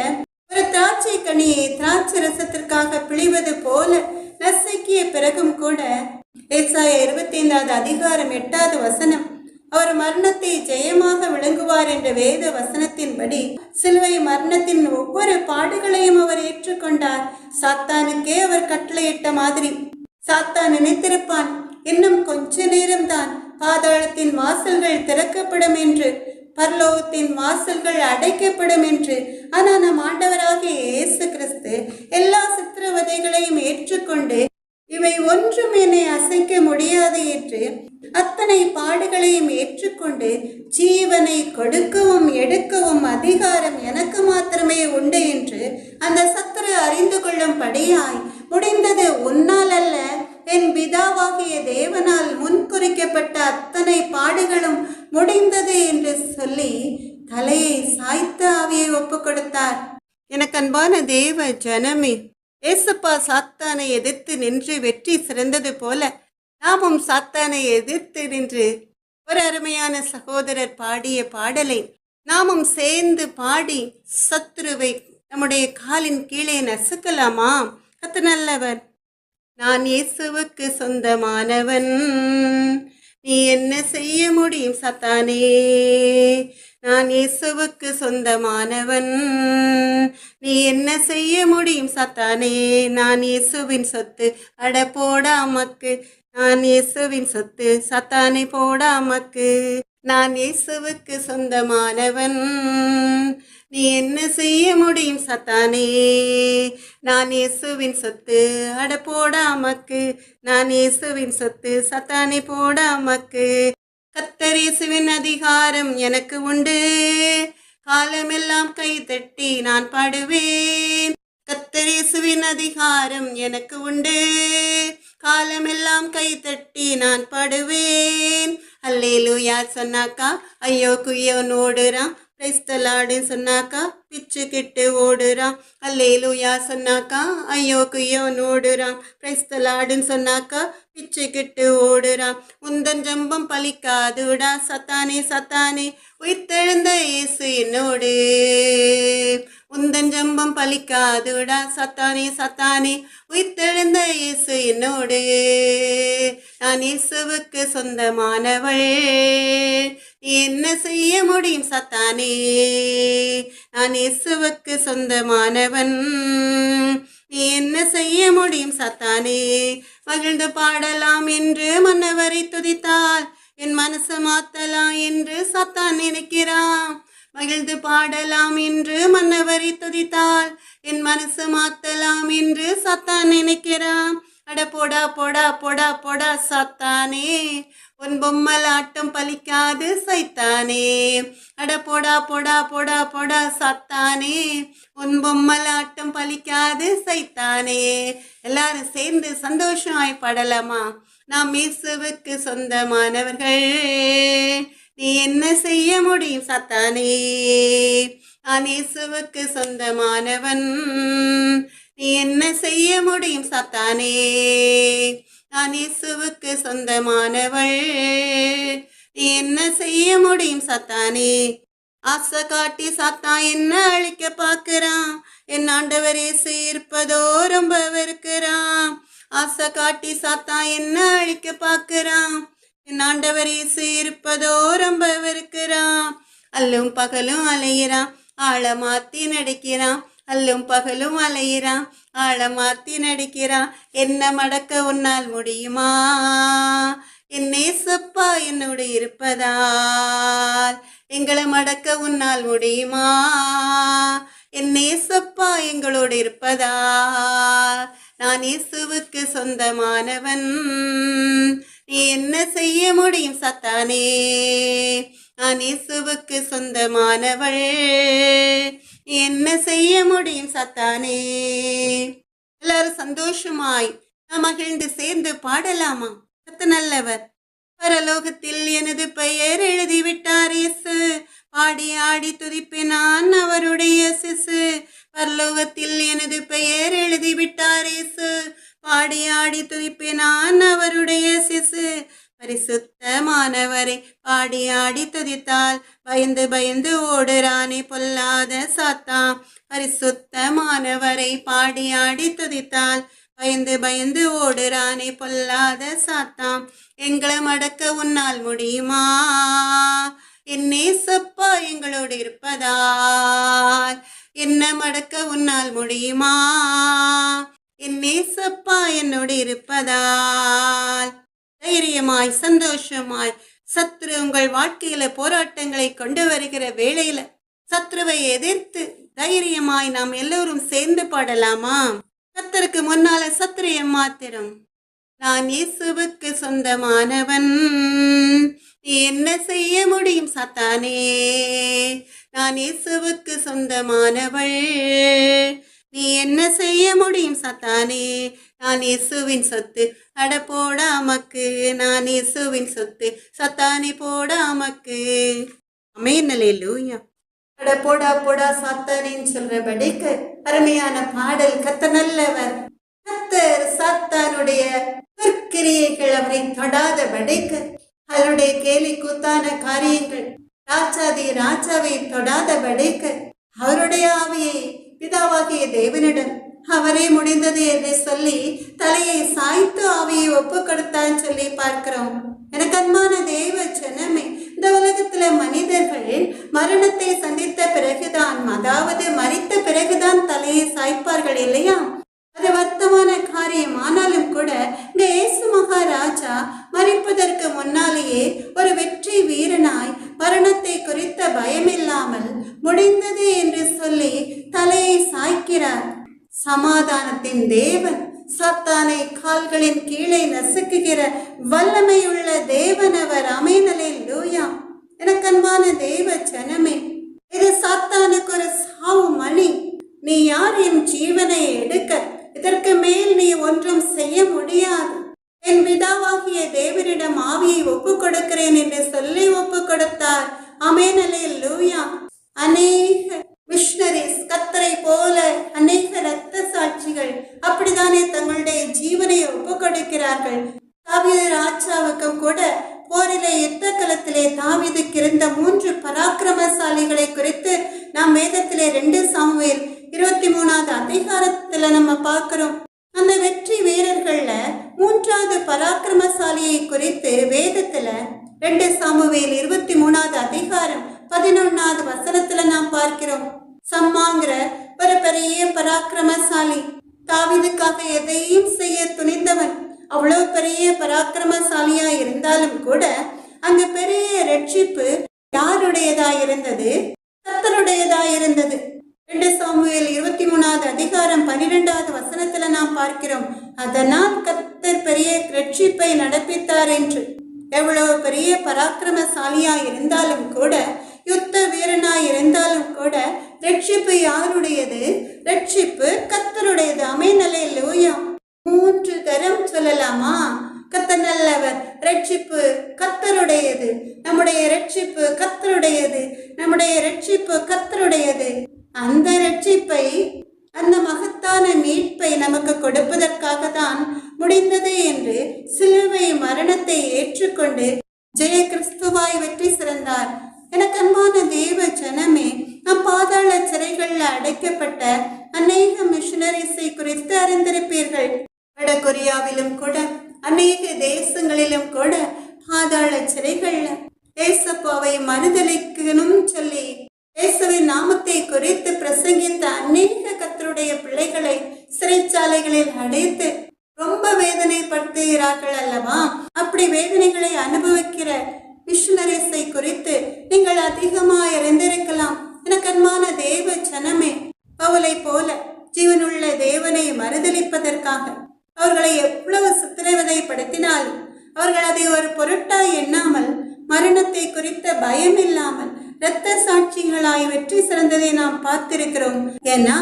ஒரு திராட்சை கனியை திராட்சை ரசத்திற்காக பிழிவது போல நசுக்கிய பிறகும் கூட ஏசாயா 25வது அதிகாரம் 8வது வசனம், அவர் மரணத்தை ஜெயமாக விளங்குவார் என்ற வேத வசனத்தின்படி சிலுவை மரணத்தின் ஒவ்வொரு பாடுகளையும் அவர் ஏற்றுக்கொண்டார். சாத்தானுக்கே அவர் கட்டளையிட்ட மாதிரி. சாத்தான் நினைத்திருப்பான், இன்னும் கொஞ்ச நேரம்தான் பாதாளத்தின் வாசல்கள் திறக்கப்படும் என்று, பரலோகத்தின் வாசல்கள் அடைக்கப்படும் என்று. ஆனால் நம் ஆண்டவராகிய இயேசு கிறிஸ்து எல்லா சித்திரவதைகளையும் ஏற்றுக்கொண்டு இவை ஒன்றும் என்னை அசைக்க முடியாது என்று அத்தனை பாடுகளையும் ஏற்றுக்கொண்டு ஜீவனை கொடுக்கவும் எடுக்கவும் அதிகாரம் எனக்கு மாத்திரமே உண்டு என்று அந்த சத்துரு அறிந்து கொள்ளும்படியாய் முடிந்தது உன்னால் அல்ல என் பிதாவாகிய தேவனால் முன்குறிக்கப்பட்ட அத்தனை பாடுகளும் முடிந்தது என்று சொல்லி தலையை சாய்த்த ஆவியை ஒப்பு கொடுத்தார். எனக்கு அன்பான தேவ ஜனமே, ஏசப்பா சாத்தானை எதிர்த்து நின்று வெற்றி சிறந்தது போல நாமும் சாத்தானை எதிர்த்து நின்று ஒரு அருமையான சகோதரர் பாடிய பாடலை நாமும் சேர்ந்து பாடி சத்துருவை நம்முடைய காலின் கீழே நசுக்கலாமா? கர்த்தர் நல்லவர். நான் இயேசுவுக்கு சொந்தமானவன், நீ என்ன செய்ய முடியும் சாத்தானே? நான் இயேசுவுக்கு சொந்தமானவன், நீ என்ன செய்ய முடியும் சாத்தானே? நான் இயேசுவின் சொத்து, அட போடா அமக்கு. நான் இயேசுவின் சொத்து, சாத்தானை போடா அமக்கு. நான் இயேசுவுக்கு சொந்தமானவன், நீ என்ன செய்ய முடியும் சாத்தானே? நான் இயேசுவின் சொத்து, அட போடா அமக்கு. நான் இயேசுவின் சொத்து, சாத்தானை போடா அமக்கு. கர்த்தர் இயேசுவின் அதிகாரம் எனக்கு உண்டு, காலமெல்லாம் கை தட்டி நான் பாடுவேன். கர்த்தர் இயேசுவின் அதிகாரம் எனக்கு உண்டு, காலமெல்லாம் கை தட்டி நான் பாடுவேன். அல்லேலூயா சொன்னாக்கா ஐயோ குய்யோன்னு ஓடுறான், பிரைஸ் தி லார்ட் சொன்னாக்கா பிச்சுக்கிட்டு ஓடுறான். அல்லேலூயா சொன்னாக்கா ஐயோ குய்யோன்னு ஓடுறான், பிரைஸ் தி லார்ட் சொன்னாக்கா பிச்சுக்கிட்டு ஓடுறான். உந்தன் ஜம்பம் பலிக்காதுடா சத்தானே சத்தானே, உயிர்த்தெழுந்த இயேசு என்னோடு. உந்தன் ஜம்பம் பலிக்காதுடா சத்தானே சத்தானே, உயிர்த்தெழுந்த இயேசு என்னோடு. நான் இயேசுவுக்கு சொந்தமானவள், என்ன செய்ய முடியும் சத்தானே? நான் இயேசுவுக்கு சொந்தமானவன், நீ என்ன செய்ய முடியும் சத்தானே? மகிழ்ந்து பாடலாம் என்று மன்னவரை துதித்தால் என் மனசு மாத்தலாம் என்று சத்தான் நினைக்கிறான். மகிழ்ந்து பாடலாம் என்று மன்னவரை துதித்தால் என் மனசு மாத்தலாம் என்று சத்தான் நினைக்கிறான். அட போடா போடா போடா போடா சாத்தானே, உன் பொம்மலாட்டம் பலிக்காது சைத்தானே. அட போடா போடா போடா போடா சாத்தானே, உன் பொம்மலாட்டம் பலிக்காது சைத்தானே. எல்லாரும் சேர்ந்து சந்தோஷமாய் பாடலாமா? நாம் இயேசுவுக்கு சொந்தமானவர்கள், நீ என்ன செய்ய முடியும் சாத்தானே? நான் இயேசுவுக்கு சொந்தமானவன், நீ என்ன செய்ய முடியும் சாத்தானே? நான் இயேசுவுக்கு சொந்தமானவள், நீ என்ன செய்ய முடியும் சாத்தானே? ஆசை காட்டி சாத்தான் என்ன அழிக்க பார்க்கிறான், என் ஆண்டவர் இயேசு இருப்பதோ ரொம்ப வெறுக்கிறான். ஆசை காட்டி சாத்தான் என்ன அழிக்க பார்க்கிறான், என் ஆண்டவர் இயேசு இருப்பதோ ரொம்ப வெறுக்கிறான். அல்லும் பகலும் அலையிறான், ஆழ மாத்தி நடிக்கிறான். அல்லும் பகலும் அலையிறான், ஆழ மாத்தி நடிக்கிறான். என்ன மடக்க உன்னால் முடியுமா? என் நேசப்பா என்னோடு இருப்பதால் எங்களை மடக்க உன்னால் முடியுமா? என் நேசப்பா எங்களோடு இருப்பதால் நான் இயேசுவுக்கு சொந்தமானவன், நீ என்ன செய்ய முடியும் சாத்தானே? நான் இயேசுவுக்கு சொந்தமானவள், நீ என்ன செய்ய முடியும் சாத்தானே? எல்லாரும் சந்தோஷமாய் நாம் மகிழ்ந்து சேர்ந்து பாடலாமா? கர்த்தர் நல்லவர். பரலோகத்தில் எனது பெயர் எழுதிவிட்டார் இயேசு, பாடி ஆடி துதிப்பேன் நான் அவருடைய சிசு. பரலோகத்தில் எனது பெயர் எழுதிவிட்டார் இயேசு, பாடி ஆடி துதிப்பேன் நான் அவருடைய சிசு. பரிசுத்தமானவரை பாடி ஆடி துதித்தால் பயந்து பயந்து ஓடுறானே பொல்லாத சாத்தான். பரிசுத்தமானவரை பாடி ஆடி துதித்தால் பயந்து பயந்து ஓடுறானே பொல்லாத சாத்தான். எங்களை மடக்க உன்னால் முடியுமா? என் நேசப்பா எங்களோடு இருப்பதால் என்ன மடக்க உன்னால் முடியுமா? என் நேசப்பா என்னோடு இருப்பதால் தைரியமாய் சந்தோஷமாய் சத்ரு உங்கள் வாழ்க்கையில போராட்டங்களை கொண்டு வருகிற வேளையில சத்ருவை எதிர்த்து தைரியமாய் நாம் எல்லோரும் சேர்ந்து பாடலாமா? கர்த்தருக்கு முன்னால சத்ரு எம்மாத்திரம், நான் இயேசுவுக்கு சொந்தமானவன். நீ என்ன செய்ய முடியும் சாத்தானே? நான் இயேசுவுக்கு சொந்தமானவள். நீ என்ன செய்ய முடியும் சாத்தானே? நான் இயேசுவின் சொத்து. அட போடா அமக்கு, நான் இயேசுவின் சொத்து. சாத்தானே போடா அமக்கு. ஆமென், அல்லேலூயா. அட போடா போடா சாத்தானின்னு சொல்றபடிக்கு அருமையான பாடல். கர்த்தர் நல்லவர். கர்த்தர் சாத்தானுடைய கிரியைகள் அவரை தொடாதபடிக்கு, அவருடைய கேலி கூத்தான காரியங்கள் ராஜாதி ராஜாவை தொடாதபடிக்கு அவருடைய ஆவியை பிதாவாகிய தேவனிடம் அவரே முடிந்தது என்று சொல்லி தலையை சாய்த்து ஆவியை ஒப்பு கொடுத்தான்னு சொல்லி பார்க்கிறோம். எனக்கு அன்பான தேவ ஜனமே, இந்த உலகத்துல மனிதர்கள் மரணத்தை சந்தித்த பிறகுதான், அதாவது மரித்த பிறகுதான் தலையை சாய்ப்பார்கள் இல்லையா? அது வர்த்தமான காரியம். ஆனாலும் கூட இந்த இயேசு மகாராஜா மரிப்பதற்கு முன்னாலேயே ஒரு வெற்றி வீரனாய் மரணத்தை குறித்த பயமில்லாமல் முடிந்தது என்று சொல்லி தலையை சாய்க்கிறார். சமாதானத்தின் தேவன், சாத்தானை கால்களின் கீழே நசுக்குகிற வல்லமையுள்ள தேவன் அவர். ஆமென், அல்லேலூயா. எனக்கு அன்பான தேவ ஜனமே, இது சாத்தானுக்கு ஒரு சாவு மணி. நீ யார் என் ஜீவனை எடுக்க? இதற்கு மேல் நீ ஒன்றும் செய்ய முடியாது. என் பிதாவாகிய தேவனிடம் ஆவியை ஒப்பு கொடுக்கிறேன் என்று சொல்லி ஒப்பு கொடுத்தார். ஆமென், அல்லேலூயா. அநேக மிஷனரிஸ், கர்த்தரை போல அநேக இரத்த சாட்சிகள் அப்படித்தானே தங்களுடைய ஜீவனை ஒப்பு கொடுக்கிறார்கள். தாவீது ராஜாவுக்கும் கூட போரிலே யுத்த களத்திலே தாவீதுக்கு இருந்த 3 பராக்கிரமசாலிகளை குறித்து நாம் வேதத்திலே 2 சாமுவேல் 23வது அதிகாரத்துல நம்ம பார்க்கிறோம். அந்த வெற்றி வீரர்கள்ல 3வது பராக்கிரமசாலியை குறித்து வேதத்துல 2 சாமுவேல் 23வது அதிகாரம் 11வது வசனத்துல நாம் பார்க்கிறோம். சம்மாங்கிற ஒரு பெரிய பராக்கிரமசாலி, தாவீதுக்காக எதையும் செய்ய துணிந்தவன். அவ்வளவு பெரிய பராக்கிரமசாலியா இருந்தாலும் கூட அங்கு பெரிய ரட்சிப்பு யாருடையதா இருந்தது? கர்த்தருடையதா இருந்தது. 2 சாமுவேல் 23வது அதிகாரம் 12வது வசனத்துல நாம் பார்க்கிறோம், அதனால் கர்த்தர் பெரிய ரட்சிப்பை நடப்பித்தார் என்று. எவ்வளவு பெரிய பராக்கிரமசாலியா இருந்தாலும் கூட, யுத்த வீரனாய் இருந்தாலும் கூட, ரட்சிப்பு யாருடையது? ரட்சிப்பு கர்த்தருடையது. ஆமென், அல்லேலூயா. 3 தரம் சொல்லலாமா? கர்த்தர் நல்லவர், ரட்சிப்பு கர்த்தருடையது, நம்முடைய ரட்சிப்பு கர்த்தருடையது, நம்முடைய ரட்சிப்பு கர்த்தருடையது. அந்த ரட்சிப்பை, அந்த மகத்தான மீட்பை நமக்கு கொடுப்பதற்காக தான் முடிந்தது என்று சிலுவை மரணத்தை ஏற்றுக்கொண்டு ஜெய கிறிஸ்துவாய் வெற்றி சிறந்தார். எனக்கு அன்பான தேவ ஜனமே, நம் பாதாள சிறைகள்ல அடைக்கப்பட்ட அநேக மிஷனரிஸை குறித்து அறிந்திருப்பீர்கள். வட கொரியாவிலும் கூட, அநேக தேசங்களிலும் கூட பாதாள சிறைகள்ல ஏசப்பாவை மறுதலிக்கணும் சொல்லி இயேசுவின் நாமத்தை குறித்து பிரசங்கித்த அநேக கர்த்தருடைய பிள்ளைகளை சிறைச்சாலைகளில் அடைத்து ரொம்ப வேதனைப்படுத்துகிறார்கள் அல்லவா? அப்படி வேதனைகளை அனுபவிக்கிற மிஷனரிஸை குறித்து நீங்கள் அதிகமாக அறிந்திருக்கலாம். எனக்கு அன்பான தேவ ஜனமே, பவுலை போல ஜீவனுள்ள தேவனை மறுதலிப்பதற்காக அவர்களை எவ்வளவு சித்திரவதைப்படுத்தினாலும் அவர்கள் அதை ஒரு பொருட்டாய் எண்ணாமல், மரணத்தை குறித்த பயம் இல்லாமல் இரத்த சாட்சிகளாய் வெற்றி சிறந்ததை நாம் பார்த்திருக்கிறோம். ஏன்னா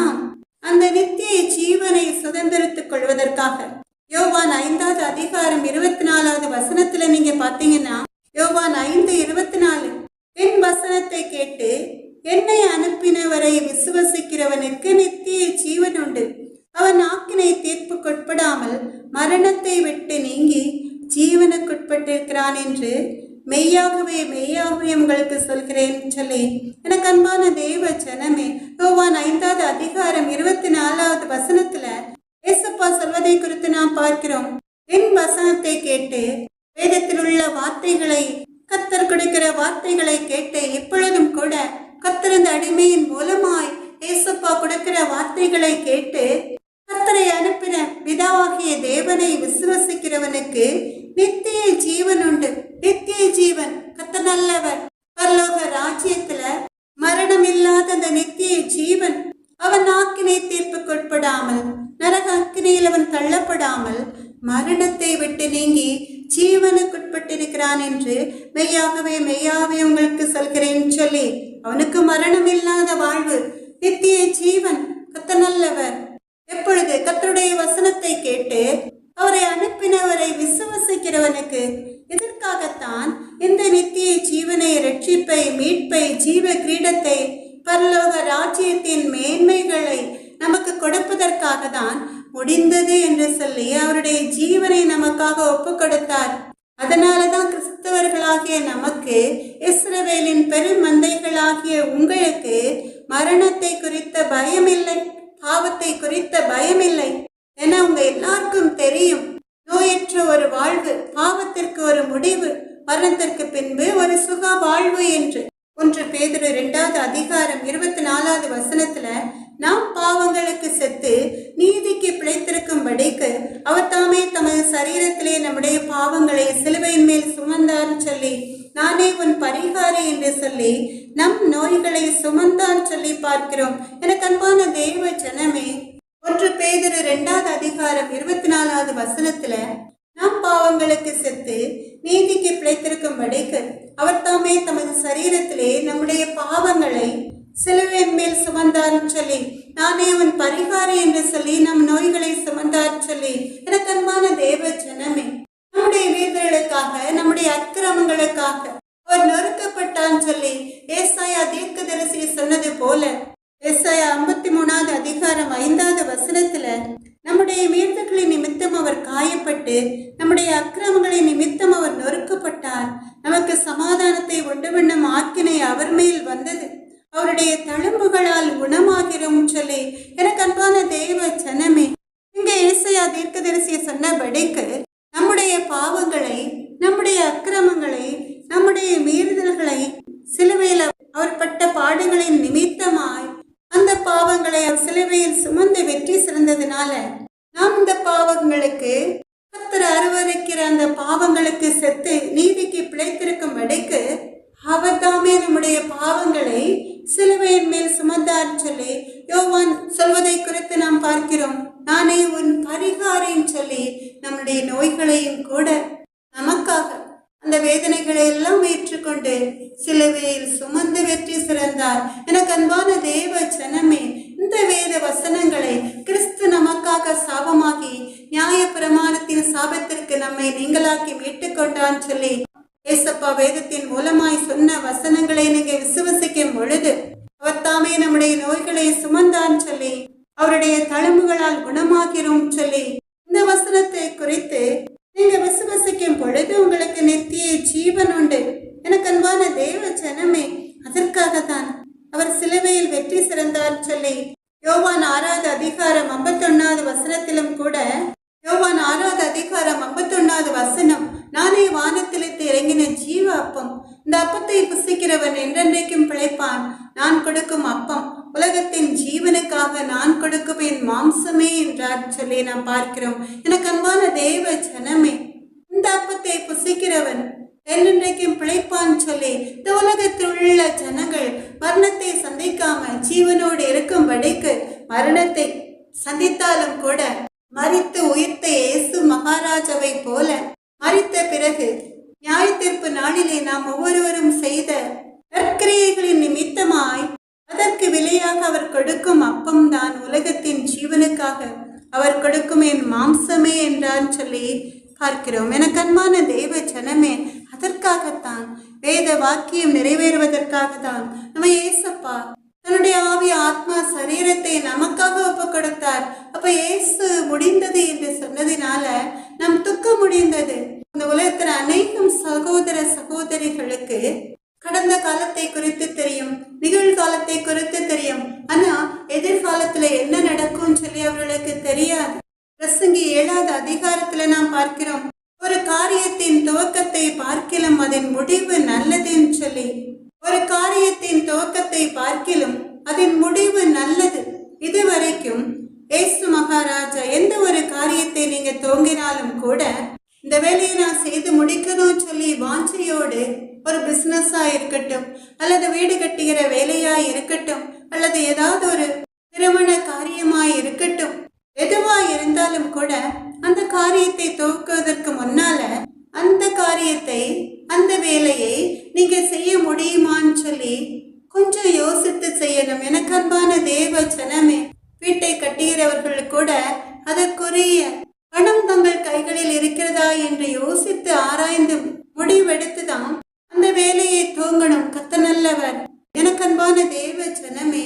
அந்த நித்திய ஜீவனை சுதந்திரத்துக் கொள்வதற்காக யோவான் 5வது அதிகாரம் 24வது வசனத்துல நீங்க பாத்தீங்கன்னா, யோவான் 5:24, என் வசனத்தை கேட்டு என்னை அனுப்பினவரை விசுவசிக்கிறவனுக்கு நித்திய ஜீவன் உண்டு, அவன் ஆக்கினை தீர்ப்புக்குட்படாமல் மரணத்தை விட்டு நீங்கி ஜீவனுக்குட்பட்டிருக்கிறான் என்று மெய்யாகவே மெய்யாகவே உங்களுக்கு சொல்கிறேன் சொல்லி. எனக்கு அன்பான தேவ ஜனமே, யோவான் 5வது அதிகாரம் 24வது வசனத்துல ஏசப்பா சொல்வதை குறித்து நாம் பார்க்கிறோம். என் வசனத்தை கேட்டு, வேதத்தில் உள்ள வார்த்தைகளை, கர்த்தர் கொடுக்கிற வார்த்தைகளை கேட்டு, இப்பொழுதும் கூட கர்த்தர் இந்த அடிமையின் மூலமாய் ஏசப்பா கொடுக்கிற வார்த்தைகளை கேட்டு கர்த்தரை அனுப்பின பிதாவாகிய தேவனை விசுவசிக்கிறவனுக்கு நித்திய ஜீவன் உண்டு. நித்திய ஜீவன், கர்த்தர் நல்லவர். பரலோக ராஜ்யத்துல மரணம் இல்லாத அந்த நித்திய ஜீவன், அவன் ஆக்கினை தீர்ப்புக்குட்படாமல், நரக அக்கினியில் அவன் தள்ளப்படாமல் மரணத்தை விட்டு என்று மெய்யாகவே மெய்யாகவே உங்களுக்கு சொல்கிறேன் சொல்லி அவனுக்கு மரணம் இல்லாத வாழ்வு, நித்திய ஜீவன். கர்த்தர் நல்லவர். எப்பொழுது கர்த்தருடைய வசனத்தை கேட்டு அவரை அனுப்பினவரை விசுவசிக்கிறவனுக்கு இதற்காகத்தான் இந்த நித்திய ஜீவனை, ரட்சிப்பை, மீட்பை, ஜீவ கிரீடத்தை, பரலோக ராஜ்யத்தின் மேன்மைகளை நமக்கு கொடுப்பதற்காக தான் முடிந்தது என்று சொல்லி அவருடைய ஜீவனை நமக்காக ஒப்பு கொடுத்தார். அதனாலதான் கிறிஸ்தவர்களாகிய நமக்கு, இஸ்ரவேலின் பெரும் மந்தைகளாகிய உங்களுக்கு மரணத்தை குறித்த பயமில்லை, பாவத்தை குறித்த பயமில்லை. ஏன்னா உங்க எல்லாருக்கும் தெரியும், நோயற்ற ஒரு வாழ்வு, பாவத்திற்கு ஒரு முடிவு, மரணத்திற்கு பின்பு ஒரு சுக வாழ்வு என்று. 1 பேதுரு 2வது அதிகாரம் 24வது வசனத்துல நாம் பாவங்களுக்கு செத்து நீதிக்கு பிழைத்திருக்கும்படிக்கு அவர் தாமே தமது சரீரத்திலே நம்முடைய பாவங்களை சிலுவையின் மேல் சுமந்தார் சொல்லி, நானே உன் பரிகாரி என்று சொல்லி நம் நோய்களை சுமந்தார் சொல்லி பார்க்கிறோம். எனக்கு அன்பான தேவ ஜனமே, 1 பேதுரு 2வது அதிகாரம் 24வது வசனத்துல நாம் பாவங்களுக்கு செத்து நீதிக்கு பிழைத்திருக்கும்படிக்கு அவர் தாமே தமது சரீரத்திலே நம்முடைய பாவங்களை சிலுவையின் மேல் சுமந்தார் சொல்லி, நானே அவன் பரிகாரி என்று சொல்லி நம் நோய்களை சுமந்தார் சொல்லி. எனக்கு அன்பான தேவ ஜனமே, நம்முடைய வீரர்களுக்காக, நம்முடைய அக்கிரமங்களுக்காக அவர் நொறுக்கப்பட்டான் சொல்லி ஏசாயா தீர்க்கதரிசி சொன்னது போல, ஏசாயா 53வது அதிகாரம் 5வது வசனத்துல நம்முடைய மீறுதல்களின் நிமித்தம் அவர் காயப்பட்டு, நம்முடைய அக்கிரமங்களின் நிமித்தம் அவர் நொறுக்கப்பட்டார், நமக்கு சமாதானத்தை உண்டுவண்ணும் ஆக்கினை அவர் மேல் வந்தது, அவருடைய தழும்புகளால் குணமாகிறோம் சொல்லி. எனக்கு அன்பான தேவ ஜனமே, இங்க ஏசாயா தீர்க்கதரிசி சொன்னபடிக்கு நம்முடைய பாவங்களை, நம்முடைய அக்கிரமங்களை, நம்முடைய மீறுதல்களை சிலுவையில் அவர் பட்ட பாடுகளின் நிமித்தமாய் அந்த பாவங்களை அவர் சிலுவையில் சுமந்து வெற்றி சிறந்ததுனால நாம் இந்த பாவங்களுக்கு, கர்த்தர் அருவருக்கிற அந்த பாவங்களுக்கு செத்து நீதிக்கு பிழைத்திருக்கும்படிக்கு அவர் தாமே நம்முடைய பாவங்களை சிலுவையின் மேல் சுமந்தார் சொல்லி யோவான் சொல்வதை குறித்து நாம் பார்க்கிறோம். நானே உன் பரிகாரின்னு சொல்லி நம்முடைய நோய்களையும் கூட நமக்காக அந்த வேதனைகளை எல்லாம் ஏற்றுக்கொண்டு சிலுவையில் சுமந்து வெற்றி சிறந்தார். எனக்கு அன்பான தேவ ஜனமே, இந்த வேத வசனங்களை கிறிஸ்து நமக்காக சாபமாகி நியாய பிரமாணத்தின் சாபத்திற்கு நம்மை நீங்களாக்கி மீட்டுக்கொண்டான் சொல்லி ஏசப்பா வேதத்தின் மூலமாய் சொன்ன வசனங்களை நீங்க விசுவசிக்கும் பொழுது அவர் தாமே நம்முடைய நோய்களை சுமந்தான் சொல்லி அவருடைய தழும்புகளால் குணமாகிறோம் சொல்லி இந்த வசனத்தை குறித்து நீங்க விசுவசிக்கும் பொழுது உங்களுக்கு நித்திய ஜீவன் உண்டு. எனக்கு அன்பான தேவ ஜனமே, அதற்காகத்தான் அவர் சிலுவையில் வெற்றி சிறந்தார் சொல்லி யோவான் 6வது அதிகாரம் 51வது வசனத்திலும் கூட, யோவான் 6வது அதிகாரம் 51வது வசனம், நானே வானத்திலிருந்து இறங்கின ஜீவ அப்பம், இந்த அப்பத்தை புசிக்கிறவன் என்றென்றைக்கும் பிழைப்பான், நான் கொடுக்கும் அப்பம் உலகத்தின் ஜீவனுக்காக நான் கொடுக்கும் என் மாம்சமே என்றார் சொல்லி நாம் பார்க்கிறோம். எனக்கு அன்பான தேவ ஜனமே, இந்த அப்பத்தை புசிக்கிறவன் என்றென்றைக்கும் பிழைப்பான் சொல்லி இந்த உலகத்தில் உள்ள ஜனங்கள் மரணத்தை சந்திக்காம ஜீவனோடு இருக்கும்படிக்கு, மரணத்தை சந்தித்தாலும் கூட மரித்து உயிர்த்த இயேசு மகாராஜாவை போல மரித்த பிறகு நியாய தீர்ப்பு நாளிலே நாம் ஒவ்வொருவரும் செய்த நற்கிரியைகளின் நிமித்தமாய் அதற்கு விலையாக அவர் கொடுக்கும் அப்பம் தான் உலகத்தின் ஜீவனுக்காக அவர் கொடுக்கும் என் மாம்சமே என்றான் சொல்லி பார்க்கிறோம். எனக்கு அன்பான தெய்வ ஜனமே, அதற்காகத்தான் வேத வாக்கியம் நிறைவேறுவதற்காக தான் நம்ம ஏசப்பா தன்னுடைய ஆவி ஆத்மா சரீரத்தை நமக்காக ஒப்பு கொடுத்தார். அப்ப இயேசு முடிந்தது என்று சொன்னதினால நம் துக்கம் முடிந்தது. இந்த உலகத்துல அநேகம் சகோதர சகோதரிகளுக்கு கடந்த காலத்தை குறித்து தெரியும், நிகழ்காலத்தை குறித்து தெரியும், ஆனா எதிர்காலத்துல என்ன நடக்கும் சொல்லி அவர்களுக்கு தெரியாது. பிரசங்கி 7வது அதிகாரத்துல நாம் பார்க்கிறோம், ஒரு காரியத்தின் துவக்கத்தை பார்க்கிலும் அதன் முடிவு நல்லதுன்னு சொல்லி, ஒரு காரியத்தின் துவக்கத்தை பார்க்கிலும் அதன் முடிவு நல்லது. இதுவரைக்கும் இயேசு மகாராஜா எந்த ஒரு காரியத்தை நீங்க துவங்கினாலும் கூட இந்த வேலையை நான் செய்து முடிக்கணும் சொல்லி வாஞ்சையோடு, ஒரு பிசினஸா இருக்கட்டும், அல்லது வீடு கட்டுகிற வேலையா இருக்கட்டும், அல்லது ஏதாவது ஒரு திருமண காரியமா இருக்கட்டும், எதுவா இருந்தாலும் கூட அந்த காரியத்தை துவக்குவதற்கு முன்னால அந்த காரியத்தை அந்த வேலையை நீங்க செய்ய முடியுமான்னு சொல்லி கொஞ்சம் யோசித்து செய்யணும். எனக்கு அன்பான தேவ ஜனமே, வீட்டை கட்டுகிறவர்கள் கூட அதற்குரிய பணம் தங்கள் கைகளில் இருக்கிறதா என்று யோசித்து ஆராய்ந்து முடிவெடுத்துதான் அந்த வேலையை துவங்கணும். கர்த்தர் நல்லவர். எனக்கு அன்பான தேவ ஜனமே,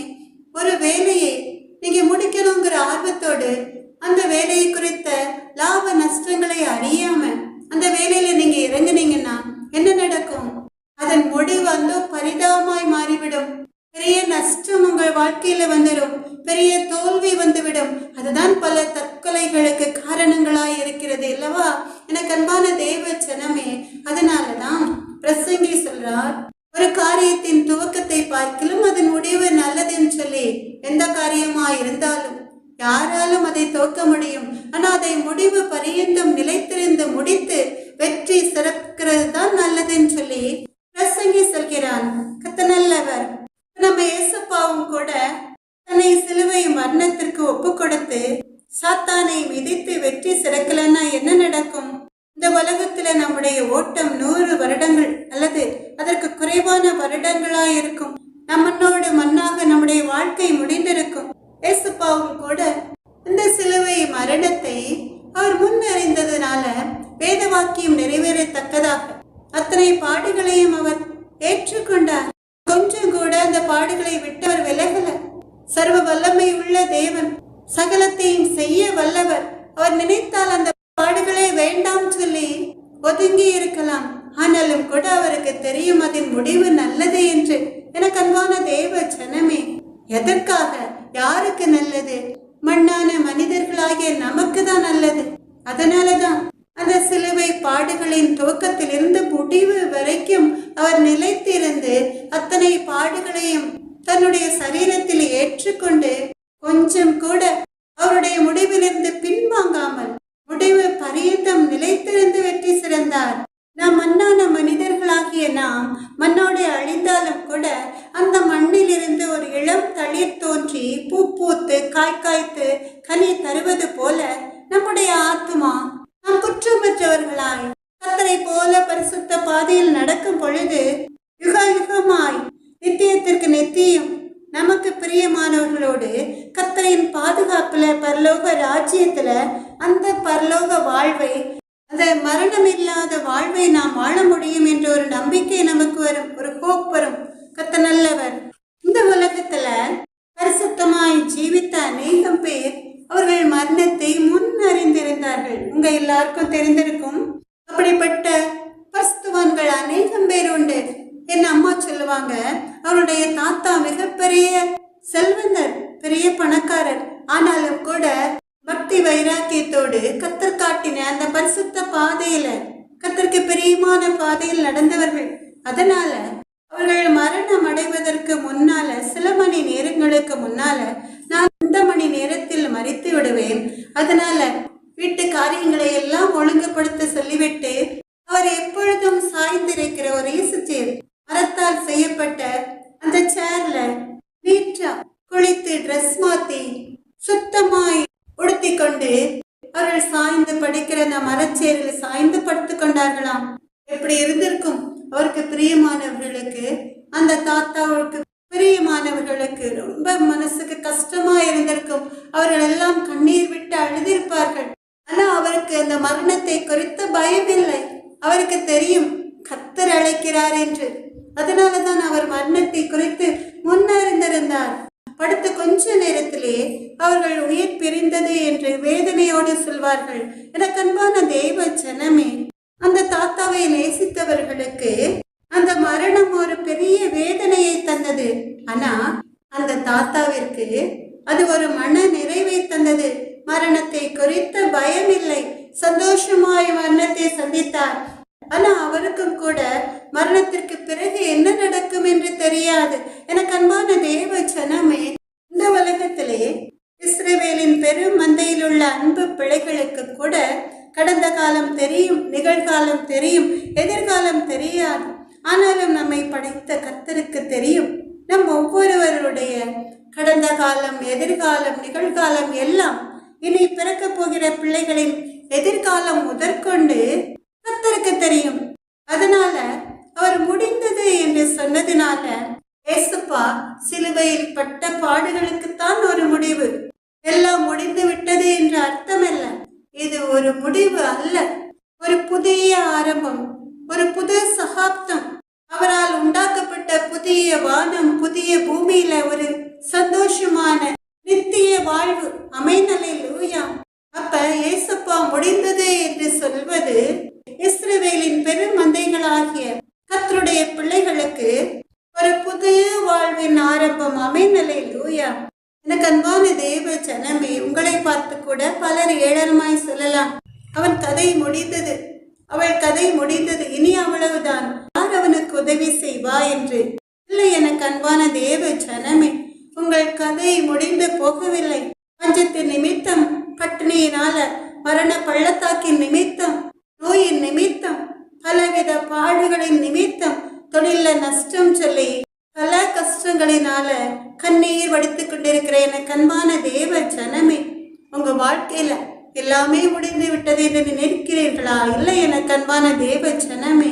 ஒரு வேலையை நீங்க முடிக்கணுங்கிற ஆர்வத்தோடு அந்த வேலையை குறித்த லாப நஷ்டங்களை அறியாம அந்த வேலையில நீங்க இறங்குனீங்கன்னா என்ன நடக்கும்? அதன் முடிவு அந்த பரிதாபமாய் மாறிவிடும். பெரிய நஷ்டம் உங்கள் வாழ்க்கையில வந்துடும், பெரிய தோல்வி வந்துவிடும். அதுதான் பல தற்கொலைகளுக்கு காரணங்களாய் இருக்கிறது இல்லவா? எனக்கு அன்பான தேவ ஜனமே, அதனாலதான் பிரசங்கி சொல்றார், ஒரு காரியத்தின் துவக்கத்தை பார்க்கலும் அதன் முடிவு நல்லதுன்னு சொல்லி. எந்த காரியமா இருந்தாலும் யாராலும் அதை துவக்க முடியும், ஆனா அதை முடிவு பரியந்தம் நிலைத்திருந்து முடித்து வெற்றி சிறக்கிறது தான் நல்லதுன்னு சொல்லி பிரசங்கி சொல்கிறான். கர்த்தர் நல்லவர். நம்ம இயேசுப்பாவும் கூட தன்னை சிலுவை மரணத்திற்கு ஒப்பு கொடுத்து சாத்தானை மிதித்து வெற்றி சிறக்கலன்னா என்ன நடக்கும்? இந்த உலகத்துல நம்முடைய ஓட்டம் 100 வருடங்கள் அல்லது அதற்கு குறைவான வருடங்களா இருக்கும். நம்மனோடு மண்ணாக நம்முடைய வாழ்க்கை முடிந்திருக்கும். இயேசுப்பாவும் கூட இந்த சிலுவை மரணத்தை அவர் முன்னறிந்ததுனால வேத வாக்கியம் நிறைவேறத்தக்கதாக அத்தனை பாடுகளையும் அவர் ஏற்றுக்கொண்டார். கொஞ்சம் கூட அந்த பாடுகளை விட்டு அவர் விலகல. சர்வ வல்லமை உள்ள தேவன், சகலத்தையும் செய்ய வல்லவர். அவர் நினைத்தால் அந்த பாடுகளே வேண்டாம் சொல்லி ஒதுங்கி இருக்கலாம். ஆனாலும் கூட அவருக்கு தெரியும் அதன் முடிவு நல்லது என்று. எனக்கு அன்பான தேவ ஜனமே, எதற்காக? யாருக்கு நல்லது? மண்ணான மனிதர்களாகிய நமக்கு தான் நல்லது. அதனாலதான் அந்த சிலுவை பாடுகளின் துவக்கத்திலிருந்து முடிவு வரைக்கும் அவர் நிலைத்திருந்து அத்தனை பாடுகளையும் தன்னுடைய சரீரத்தில் ஏற்றுக்கொண்டு கொஞ்சம் கூட அவருடைய முடிவிலிருந்து பின்வாங்காமல் முடிவு பரியந்தம் நிலைத்திருந்து வெற்றி சிறந்தார். நாம் மண்ணான மனிதர்களாகிய நாம் மண்ணோடு அழிந்தாலும் கூட அந்த மண்ணில் இருந்து ஒரு இளம் தளிர் தோன்றி பூ பூத்து காய் காய்த்து கனி தருவது போல நம்முடைய ஆத்மா நாம் குற்றமற்றவர்களாய் கர்த்தரை போல பரிசுத்த பாதையில் நடக்கும் பொழுது யுக யுகமாய் நித்தியத்திற்கு நித்தியம் நமக்கு பிரியமானவர்களோடு கர்த்தரின் பாதுகாப்புல பரலோக ராஜ்யத்துல அந்த பரலோக வாழ்வை, அந்த மரணம் இல்லாத வாழ்வை நாம் வாழ முடியும் என்ற ஒரு நம்பிக்கை நமக்கு வரும், ஒரு ஹோப் வரும். கர்த்தர் நல்லவர். இந்த உலகத்துல பரிசுத்தமாய் ஜீவித்த அநேகம் பேர் அவர்கள் மரணத்தை முன் அறிந்திருந்தார்கள். உங்க எல்லாருக்கும் தெரிந்திருக்கும். அப்படிப்பட்ட பரிசுத்தவான்கள் அநேகம் பேர் உண்டு. என் அம்மா சொல்லுவாங்க, அவருடைய தாத்தா மிகப்பெரிய செல்வந்தர், பெரிய பணக்காரர். ஆனாலும் கூட பக்தி வைராக்கியத்தோடு கர்த்தர் காட்டின அந்த பரிசுத்த பாதையில, கர்த்தருக்கு பிரியமான பாதையில் நடந்தவர்கள். அதனால அவர்கள் மரணம் அடைவதற்கு முன்னால, சில மணி நேரங்களுக்கு முன்னால, நான் இந்த மணி நேரத்தில் மரித்து விடுவேன், அதனால வீட்டு காரியங்களை எல்லாம் ஒழுங்குபடுத்த சொல்லிவிட்டு அவர் எப்பொழுதும் சாய்ந்திருக்கிற ஒரு ஈசுச்சேர், மரத்தால் செய்யப்பட்ட அந்த சேர்ல நீட்டா குளித்து ட்ரெஸ் மாத்தி சுத்தமாய் உடுத்தி கொண்டு அவர்கள் சாய்ந்து படிக்கிற அந்த மரச்சேரில் சாய்ந்து படுத்து கொண்டார்களாம். எப்படி இருந்திருக்கும் அவருக்கு பிரியமானவர்களுக்கு, அந்த தாத்தாவுக்கு பிரியமானவர்களுக்கு ரொம்ப மனசுக்கு கஷ்டமா இருந்திருக்கும். அவர்கள் எல்லாம் கண்ணீர் விட்டு அழுதிருப்பார்கள். ஆனா அவருக்கு அந்த மரணத்தை குறித்த பயம் இல்லை. அவருக்கு தெரியும் கர்த்தர் அழைக்கிறார் என்று. அதனாலதான் அவர் மரணத்தை குறித்து முன்னறிந்திருந்தார். படுத்த கொஞ்ச நேரத்திலே அவர்கள் உயிர் பிரிந்தது என்று வேதனையோடு சொல்வார்கள். எனக்கு அன்பான தெய்வ ஜனமே, அந்த தாத்தாவை நேசித்தவர்களுக்கு அந்த மரணம் ஒரு பெரிய வேதனையை தந்தது. ஆனா அந்த தாத்தாவிற்கு அது ஒரு மன நிறைவை தந்தது. மரணத்தை குறித்த பயம் இல்லை, சந்தோஷமாய் மரணத்தை சந்தித்தார். ஆனா அவருக்கும் கூட மரணத்திற்கு பிறகு என்ன நடக்கும் என்று தெரியாது. எனக்கு அன்பான தேவ ஜனமே, இந்த உலகத்திலே இஸ்ரவேலின் பெரும் மந்தையில் உள்ள அன்பு பிள்ளைகளுக்கு கூட கடந்த காலம் தெரியும், நிகழ்காலம் தெரியும், எதிர்காலம் தெரியாது. ஆனாலும் நம்மை படைத்த கர்த்தருக்கு தெரியும் நம் ஒவ்வொருவருடைய கடந்த காலம், எதிர்காலம், நிகழ்காலம் எல்லாம். இனி பிறக்க போகிற பிள்ளைகளின் எதிர்காலம் முதற்கொண்டு கர்த்தருக்கு தெரியும். அதனால அவர் முடிந்தது என்று சொன்னதினால ஏசப்பா சிலுவையில் பட்ட பாடுகளுக்குத்தான் ஒரு முடிவு. எல்லாம் முடிந்து விட்டது என்ற அர்த்தம் அல்ல. இது ஒரு முடிவு அல்ல, ஒரு புதிய ஆரம்பம், ஒரு புது சகாப்தம். அவரால் உண்டாக்கப்பட்ட புதிய வானம், புதிய பூமியில ஒரு சந்தோஷமான நித்திய வாழ்வு. ஆமென், அல்லேலூயா. அப்ப ஏசப்பா முடிந்தது என்று சொல்வது இஸ்ரவேலின் பெரும் மந்தைகளாகிய கர்த்தருடைய பிள்ளைகளுக்கு ஒரு புது வாழ்வின் ஆரம்பம். ஆமென், அல்லேலூயா. எனக்கு அன்பான தேவ ஜனமே, உங்களை பார்த்து கூட பலர் ஏளனமாய் சொல்லலாம், அவன் கதை முடிந்தது, அவள் கதை முடிந்தது, இனி அவ்வளவுதான், யார் அவனுக்கு உதவி செய்வா என்று. இல்லை, எனக்கு அன்பான தேவ ஜனமே, உங்கள் கதை முடிந்து போகவில்லை. பஞ்சத்தின் நிமித்தம், பட்டினியினால, மரண பள்ளத்தாக்கின் நிமித்தம், நோயின் நிமித்தம், பலவித பாடுகளின் நிமித்தம், தொழில நஷ்டம் சொல்லி பல கஷ்டங்களினால கண்ணீர் வடித்துக் கொண்டிருக்கிற எனக்கு அன்பான தேவ ஜனமே, உங்க வாழ்க்கையில எல்லாமே முடிந்து விட்டது என்று நினைக்கிறீர்களா? இல்லை, எனக்கு அன்பான தேவ ஜனமே,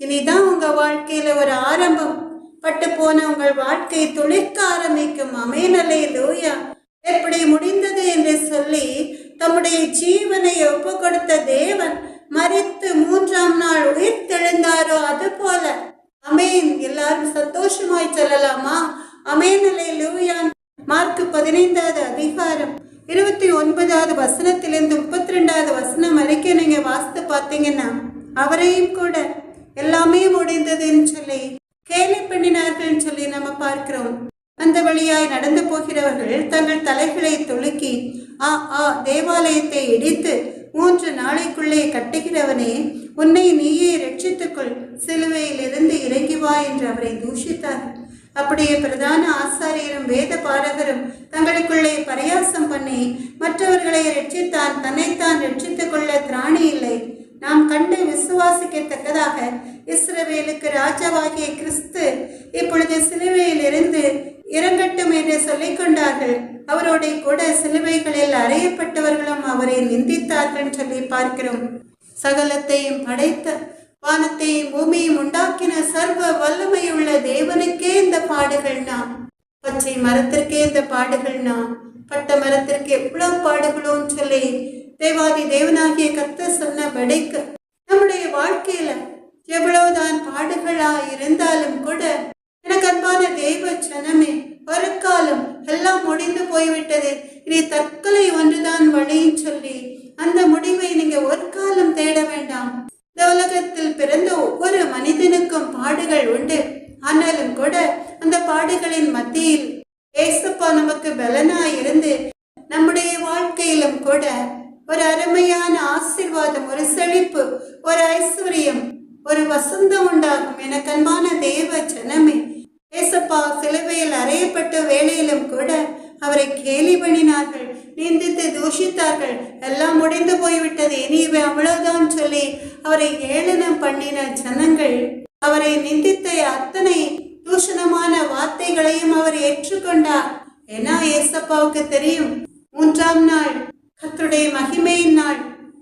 இனிதான் உங்க வாழ்க்கையில ஒரு ஆரம்பம். பட்டு போன உங்கள் வாழ்க்கை துளிர்க்க ஆரம்பிக்கும். ஆமென், அல்லேலூயா. எப்படி முடிந்தது என்று சொல்லி தம்முடைய ஜீவனை ஒப்பு கொடுத்த தேவன் மரித்து 3ஆம் நாள் உயிர் தெழுந்தாரோ அது போல. அமேன். எல்லாரும் சந்தோஷமாய் சொல்லலாமா? அமேன், அல்லேலூயா. மார்க் 15வது அதிகாரம் 29வது வசனத்திலிருந்து 32வது வசனம் வரைக்கும் நீங்க வாசித்து பார்த்தீங்கன்னா, அவரையும் கூட எல்லாமே முடிந்ததுன்னு சொல்லி கேலி பண்ணினார்கள் சொல்லி நம்ம பார்க்கிறோம். அந்த வழியாய் நடந்து போகிறவர்கள் தங்கள் தலைகளை துலுக்கி, தேவாலயத்தை இடித்து 3 நாளைக்குள்ளே கட்டுகிறவனே, உன்னை நீயே ரட்சித்துக்கொள், சிலுவையில் இருந்து இறங்கி வா என்று அவரை தூஷித்தார்கள். அப்படியே பிரதான ஆசாரியரும் வேத பாரகரும் தங்களுக்குள்ளே பரியாசம் பண்ணி மற்றவர்களை ரட்சித்தான், தன்னைத்தான் ரட்சித்துக் கொள்ள திராணி இல்லை. நாம் கண்டு விசுவாசிக்கத்தக்கதாக இஸ்ரவேலுக்கு ராஜாவாகிய கிறிஸ்து இப்பொழுது சிலுவையில் இருந்து இறங்கட்டும் என்று சொல்லிக் கொண்டார்கள். அவரோட கூட சிலுவைகளில் அறையப்பட்டவர்களும் அவரை நிந்தித்தார்கள் சொல்லி பார்க்கிறோம். சகலத்தையும் படைத்த, வானத்தையும் பூமியும் உண்டாக்கின சர்வ வல்லமையுள்ள தேவனுக்கே இந்த பாடுகள் நாம். பச்சை மரத்திற்கே இந்த பாடுகள் நாம். பட்ட மரத்திற்கு எவ்வளவு பாடுகளோன்னு சொல்லி தேவாதி தேவனாகிய கர்த்தர் சொன்னபடிக்கு நம்முடைய வாழ்க்கையில எவ்வளவுதான் பாடுகளா இருந்தாலும் கூட, எனக்கு அன்பான தேவ ஜனமே, ஒரு காலம் எல்லாம் முடிந்து போய்விட்டது, இனி தற்கொலை ஒன்றுதான் வழின்னு சொல்லி அந்த முடிவை நீங்க ஒரு காலம் தேட வேண்டாம். இந்த உலகத்தில் பிறந்த ஒவ்வொரு மனிதனுக்கும் பாடுகள் உண்டு. ஆனாலும் கூட அந்த பாடுகளின் மத்தியில் ஏசப்பா நமக்கு பலனாய் இருந்து நம்முடைய வாழ்க்கையிலும் கூட ஒரு அருமையான ஆசீர்வாதம், ஒரு செழிப்பு, ஒரு ஐஸ்வர்யம், ஒரு வசந்தம் உண்டாகும். எனக்கு அன்பான தேவ ஜனமே, ஏசப்பா சிலுவையில் அறையப்பட்ட வேளையிலும் கூட அவரை கேலி பண்ணினார்கள், நிந்தித்து தூஷித்தார்கள். எல்லாம் முடிந்து போய்விட்டது, இனி அவ்வளவுதான் சொல்லி அவரை ஏளனம் பண்ணின ஜனங்கள் அவரை நிந்தித்த அத்தனை தூஷணமான வார்த்தைகளையும் அவர் ஏற்றுக்கொண்டார். ஏன்னா ஏசப்பாவுக்கு தெரியும், 3ஆம் நாள் கர்த்தருடைய மகிமையின் நாள்,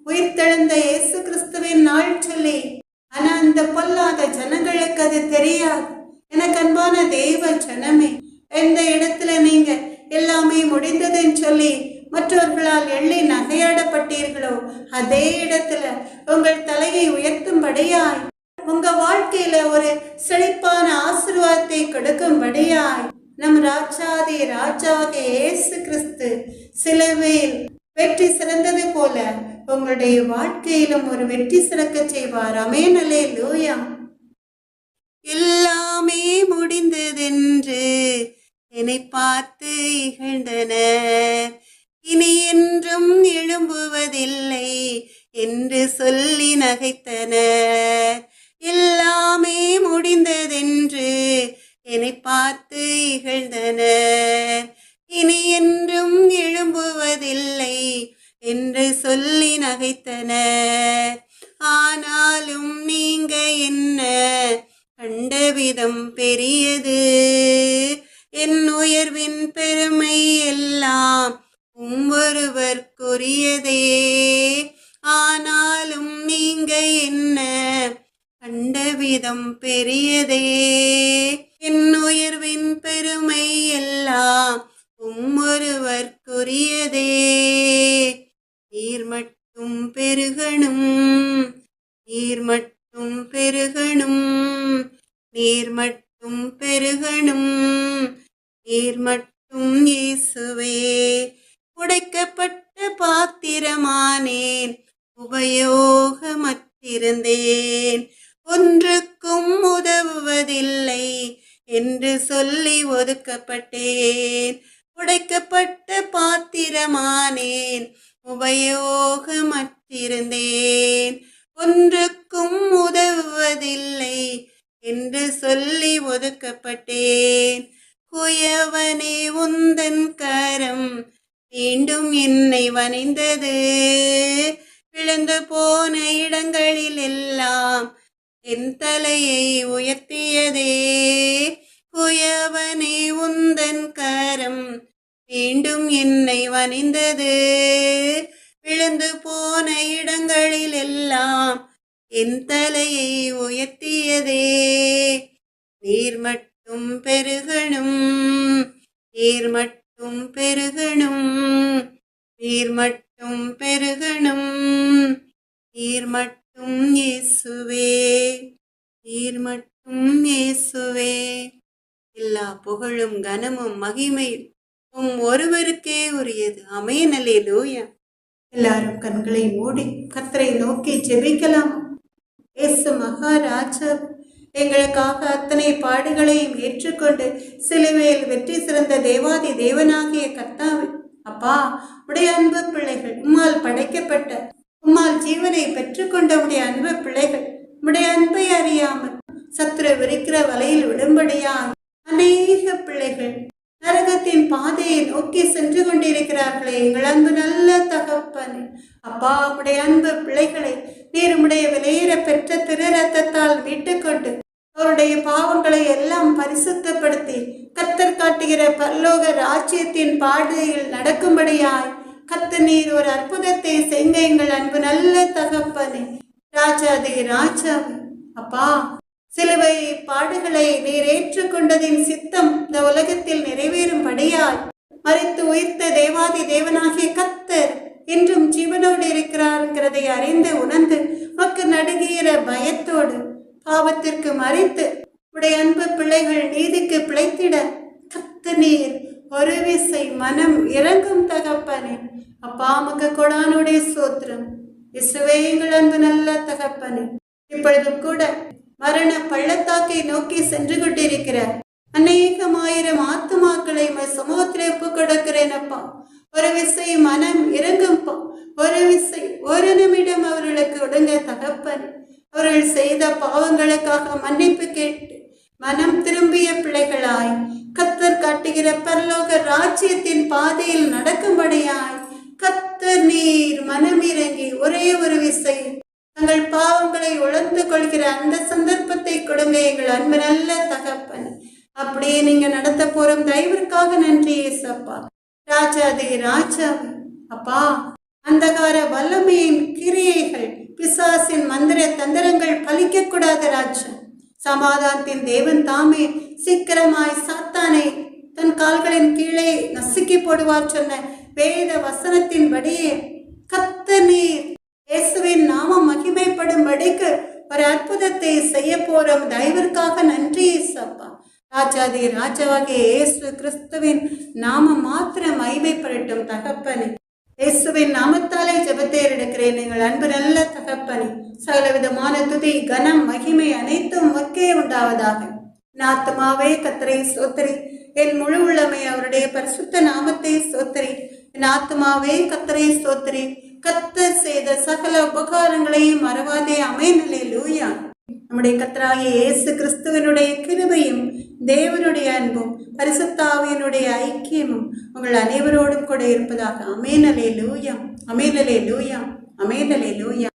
உயிர்த்தெழுந்த இயேசு கிறிஸ்துவின் நாள் சொல்லி. ஆனா அந்த பொல்லாத ஜனங்களுக்கு அது தெரியாது. எனக்கு அன்பான தெய்வ ஜனமே, எந்த இடத்துல நீங்க எல்லாமே முடிந்ததுன்னு சொல்லி மற்றவர்களால் எள்ளி நகையாடப்பட்டீர்களோ அதே இடத்துல உங்கள் தலையை உயர்த்தும்படியாய், உங்க வாழ்க்கையில ஒரு செழிப்பான ஆசீர்வாதத்தை கொடுக்கும்படியாய் நம் ராஜாதி ராஜாக இயேசு கிறிஸ்து சிலுவையில் வெற்றி சிறந்தது போல உங்களுடைய வாழ்க்கையிலும் ஒரு வெற்றி சிறக்க செய்வார். ஆமென், அல்லேலூயா. எல்லாமே முடிந்ததென்று என்னை பார்த்து இகழ்ந்தனர், இனி என்றும் எழும்புவதில்லை என்று சொல்லி நகைத்தனர். எல்லாமே முடிந்ததென்று என்னை பார்த்து இகழ்ந்தனர், இனி என்றும் எழும்புவதில்லை என்று சொல்லி நகைத்தனர். ஆனாலும் நீங்க என்ன கண்டவிதம் பெரியது, என் உயர்வின் பெருமை எல்லாம் ஒருவருக்குரியதே. ஆனாலும் நீங்க என்ன கண்டவிதம் பெரியதே. என் உயர்வின் பெருமை எல்லாம் ஒருவர்க்குரியதே. நீர் மட்டும் பெருகணும், நீர் மட்டும் பெருகணும், நீர் மட்டும் பெருகணும், நீர் மட்டும் இயேசுவே. உடைக்கப்பட்ட பாத்திரமானேன், உபயோகமற்றிருந்தேன், ஒன்றுக்கும் உதவுவதில்லை என்று சொல்லி ஒதுக்கப்பட்டேன். உடைக்கப்பட்ட பாத்திரமானேன், உபயோகமற்றிருந்தேன், ஒன்றுக்கும் உதவுவதில்லை என்று சொல்லி ஒதுக்கப்பட்டேன். குயவனே உந்தன் கரம் மீண்டும் என்னை வணைந்தது, விழுந்து போன இடங்களில் எல்லாம் என் தலையை உயர்த்தியதே. குயவனே உந்தன் கரம் மீண்டும் என்னை வணைந்தது, விழுந்து போன இடங்களில் எல்லாம் என் தலையை உயர்த்தியதே. நீர் மட்டும் பெருகணும், நீர் மட்டும் பெருகணும், நீர் மட்டும் பெருகணும், நீர் மட்டும் இயேசுவே, நீர் மட்டும் இயேசுவே. எல்லா புகழும் கனமும் மகிமையும் ஒருவருக்கே உரியது. ஆமென், அல்லேலூயா. எல்லாரும் கண்களை மூடி கர்த்தரை நோக்கி ஜெபிக்கலாம். இயேசு மகாராஜா எங்களுக்காக அத்தனை பாடுகளையும் ஏற்றுக்கொண்டு சிலுவையில் வெற்றி சிறந்த தேவாதி தேவனாகிய கர்த்தாவே, அப்பா, உடைய அன்பு பிள்ளைகள், உம்மால் படைக்கப்பட்ட, உம்மால் ஜீவனை பெற்றுக்கொண்ட உடைய அன்பு பிள்ளைகள், உடைய அன்பை அறியாமல் சத்துரு விரிக்கிற வலையில் விடும்படியாய் அநேக பிள்ளைகள் நரகத்தின் பாதையை நோக்கி சென்று கொண்டிருக்கிறார்களே. எங்கள் அன்பு நல்ல தகப்பனே, அப்பா, உடைய அன்பு பிள்ளைகளை நீர் உடைய விலையேற பெற்ற திரு ரத்தத்தால் மீட்டுக்கொண்டு அவருடைய பாவங்களை எல்லாம் பரிசுத்தப்படுத்தி கர்த்தர் காட்டுகிற பரலோக ராஜ்யத்தின் பாதையில் நடக்கும்படியாய் கர்த்தர் நீர் ஒரு அற்புதத்தை செய்ங்க. எங்கள் அன்பு நல்ல தகப்பனே, ராஜாதே ராஜாவே, அப்பா, சிலுவை பாடுகளை நீர் ஏற்றுக்கொண்டதின் சித்தம் இந்த உலகத்தில் நிறைவேறும்படியாய் மரித்து உயிர்த்த தேவாதி தேவனாகிய கர்த்தர் இன்றும் ஜீவனோடு இருக்கிறார்ங்கிறதை அறிந்து உணர்ந்து மக்கு நடுங்குகிற பயத்தோடு பாவத்திற்கு மறித்து உடைய அன்பு பிள்ளைகள் நீதிக்கு பிழைத்திட கர்த்தர் நீர் ஒரு விசை மனம் இறங்கும் தகப்பனே. அப்பா, மக்கு கொடானுடைய சோத்திரம். இயேசுவே, எங்கள் அன்பு நல்ல தகப்பனே, இப்பொழுதும் கூட மரண பள்ளத்தாக்கை நோக்கி சென்று கொண்டிருக்கிற அநேகமாயிரம் ஆத்துமாக்களை சமூகத்திலே ஒப்பு கொடுக்கிறேன். அப்பா, ஒரு விசை மனம் இறங்கும்பா, ஒரு விசை ஒரு நிமிடம் அவர்களுக்கு ஒடுங்க தகப்பன். அவர்கள் செய்த பாவங்களுக்காக மன்னிப்பு கேட்டு மனம் திரும்பிய பிள்ளைகளாய் கர்த்தர் காட்டுகிற பரலோக ராஜ்யத்தின் பாதையில் நடக்கும்படியாய் கர்த்தர் நீர் மனம் இறங்கி ஒரே ஒரு விசை தங்கள் பாவங்களை உணர்ந்து கொள்கிற அந்த சந்தர்ப்பத்தை கொடுங்க எங்கள் அன்பு நல்ல தகப்பன். அப்படியே நீங்க நடத்த போறோம் தயவிற்காக நன்றி ஏசப்பா. ராஜாதே ராஜாவே, அப்பா, அந்தகார வல்லமையின் கிரியைகள், பிசாசின் மந்திர தந்திரங்கள் பலிக்க கூடாத ராஜா. சமாதானத்தின் தேவன் தாமே சீக்கிரமாய் சாத்தானை தன் கால்களின் கீழே நசுக்கி போடுவார் சொன்ன வேத வசனத்தின்படியே கர்த்தர் நீர் இயேசுவின் நாமம் மகிமைப்படும்படிக்கு ஒரு அற்புதத்தை செய்ய போறோம் தயவிற்காக நன்றி ஏசப்பா. ராஜாதி ராஜாவாகிய இயேசு கிறிஸ்துவின் நாமம் மாத்திரம் மகிமைப்படட்டும் தகப்பனே. இயேசுவின் நாமத்தாலே ஜெபத்தை எடுக்கிறேன் எங்கள் அன்பு நல்ல தகப்பனே. சகலவிதமான துதி கனம் மகிமை அனைத்தும் மக்கே உண்டாவதாக. என் ஆத்துமாவே கர்த்தரை ஸ்தோத்திரி, என் முழு உள்ளமை அவருடைய பரிசுத்த நாமத்தை ஸ்தோத்திரி. என் ஆத்துமாவே கர்த்தரை ஸ்தோத்திரி, கர்த்தர் செய்த சகல உபகாரங்களையும் மறவாதே. ஆமென், அல்லேலூயா. நம்முடைய கர்த்தராகிய இயேசு கிறிஸ்துவினுடைய கிருபையும் தேவனுடைய அன்பும் பரிசுத்த ஆவியினுடைய ஐக்கியமும் உங்கள் அனைவரோடும் கூட இருப்பதாக. ஆமென், அல்லேலூயா. ஆமென், அல்லேலூயா. ஆமென், அல்லேலூயா.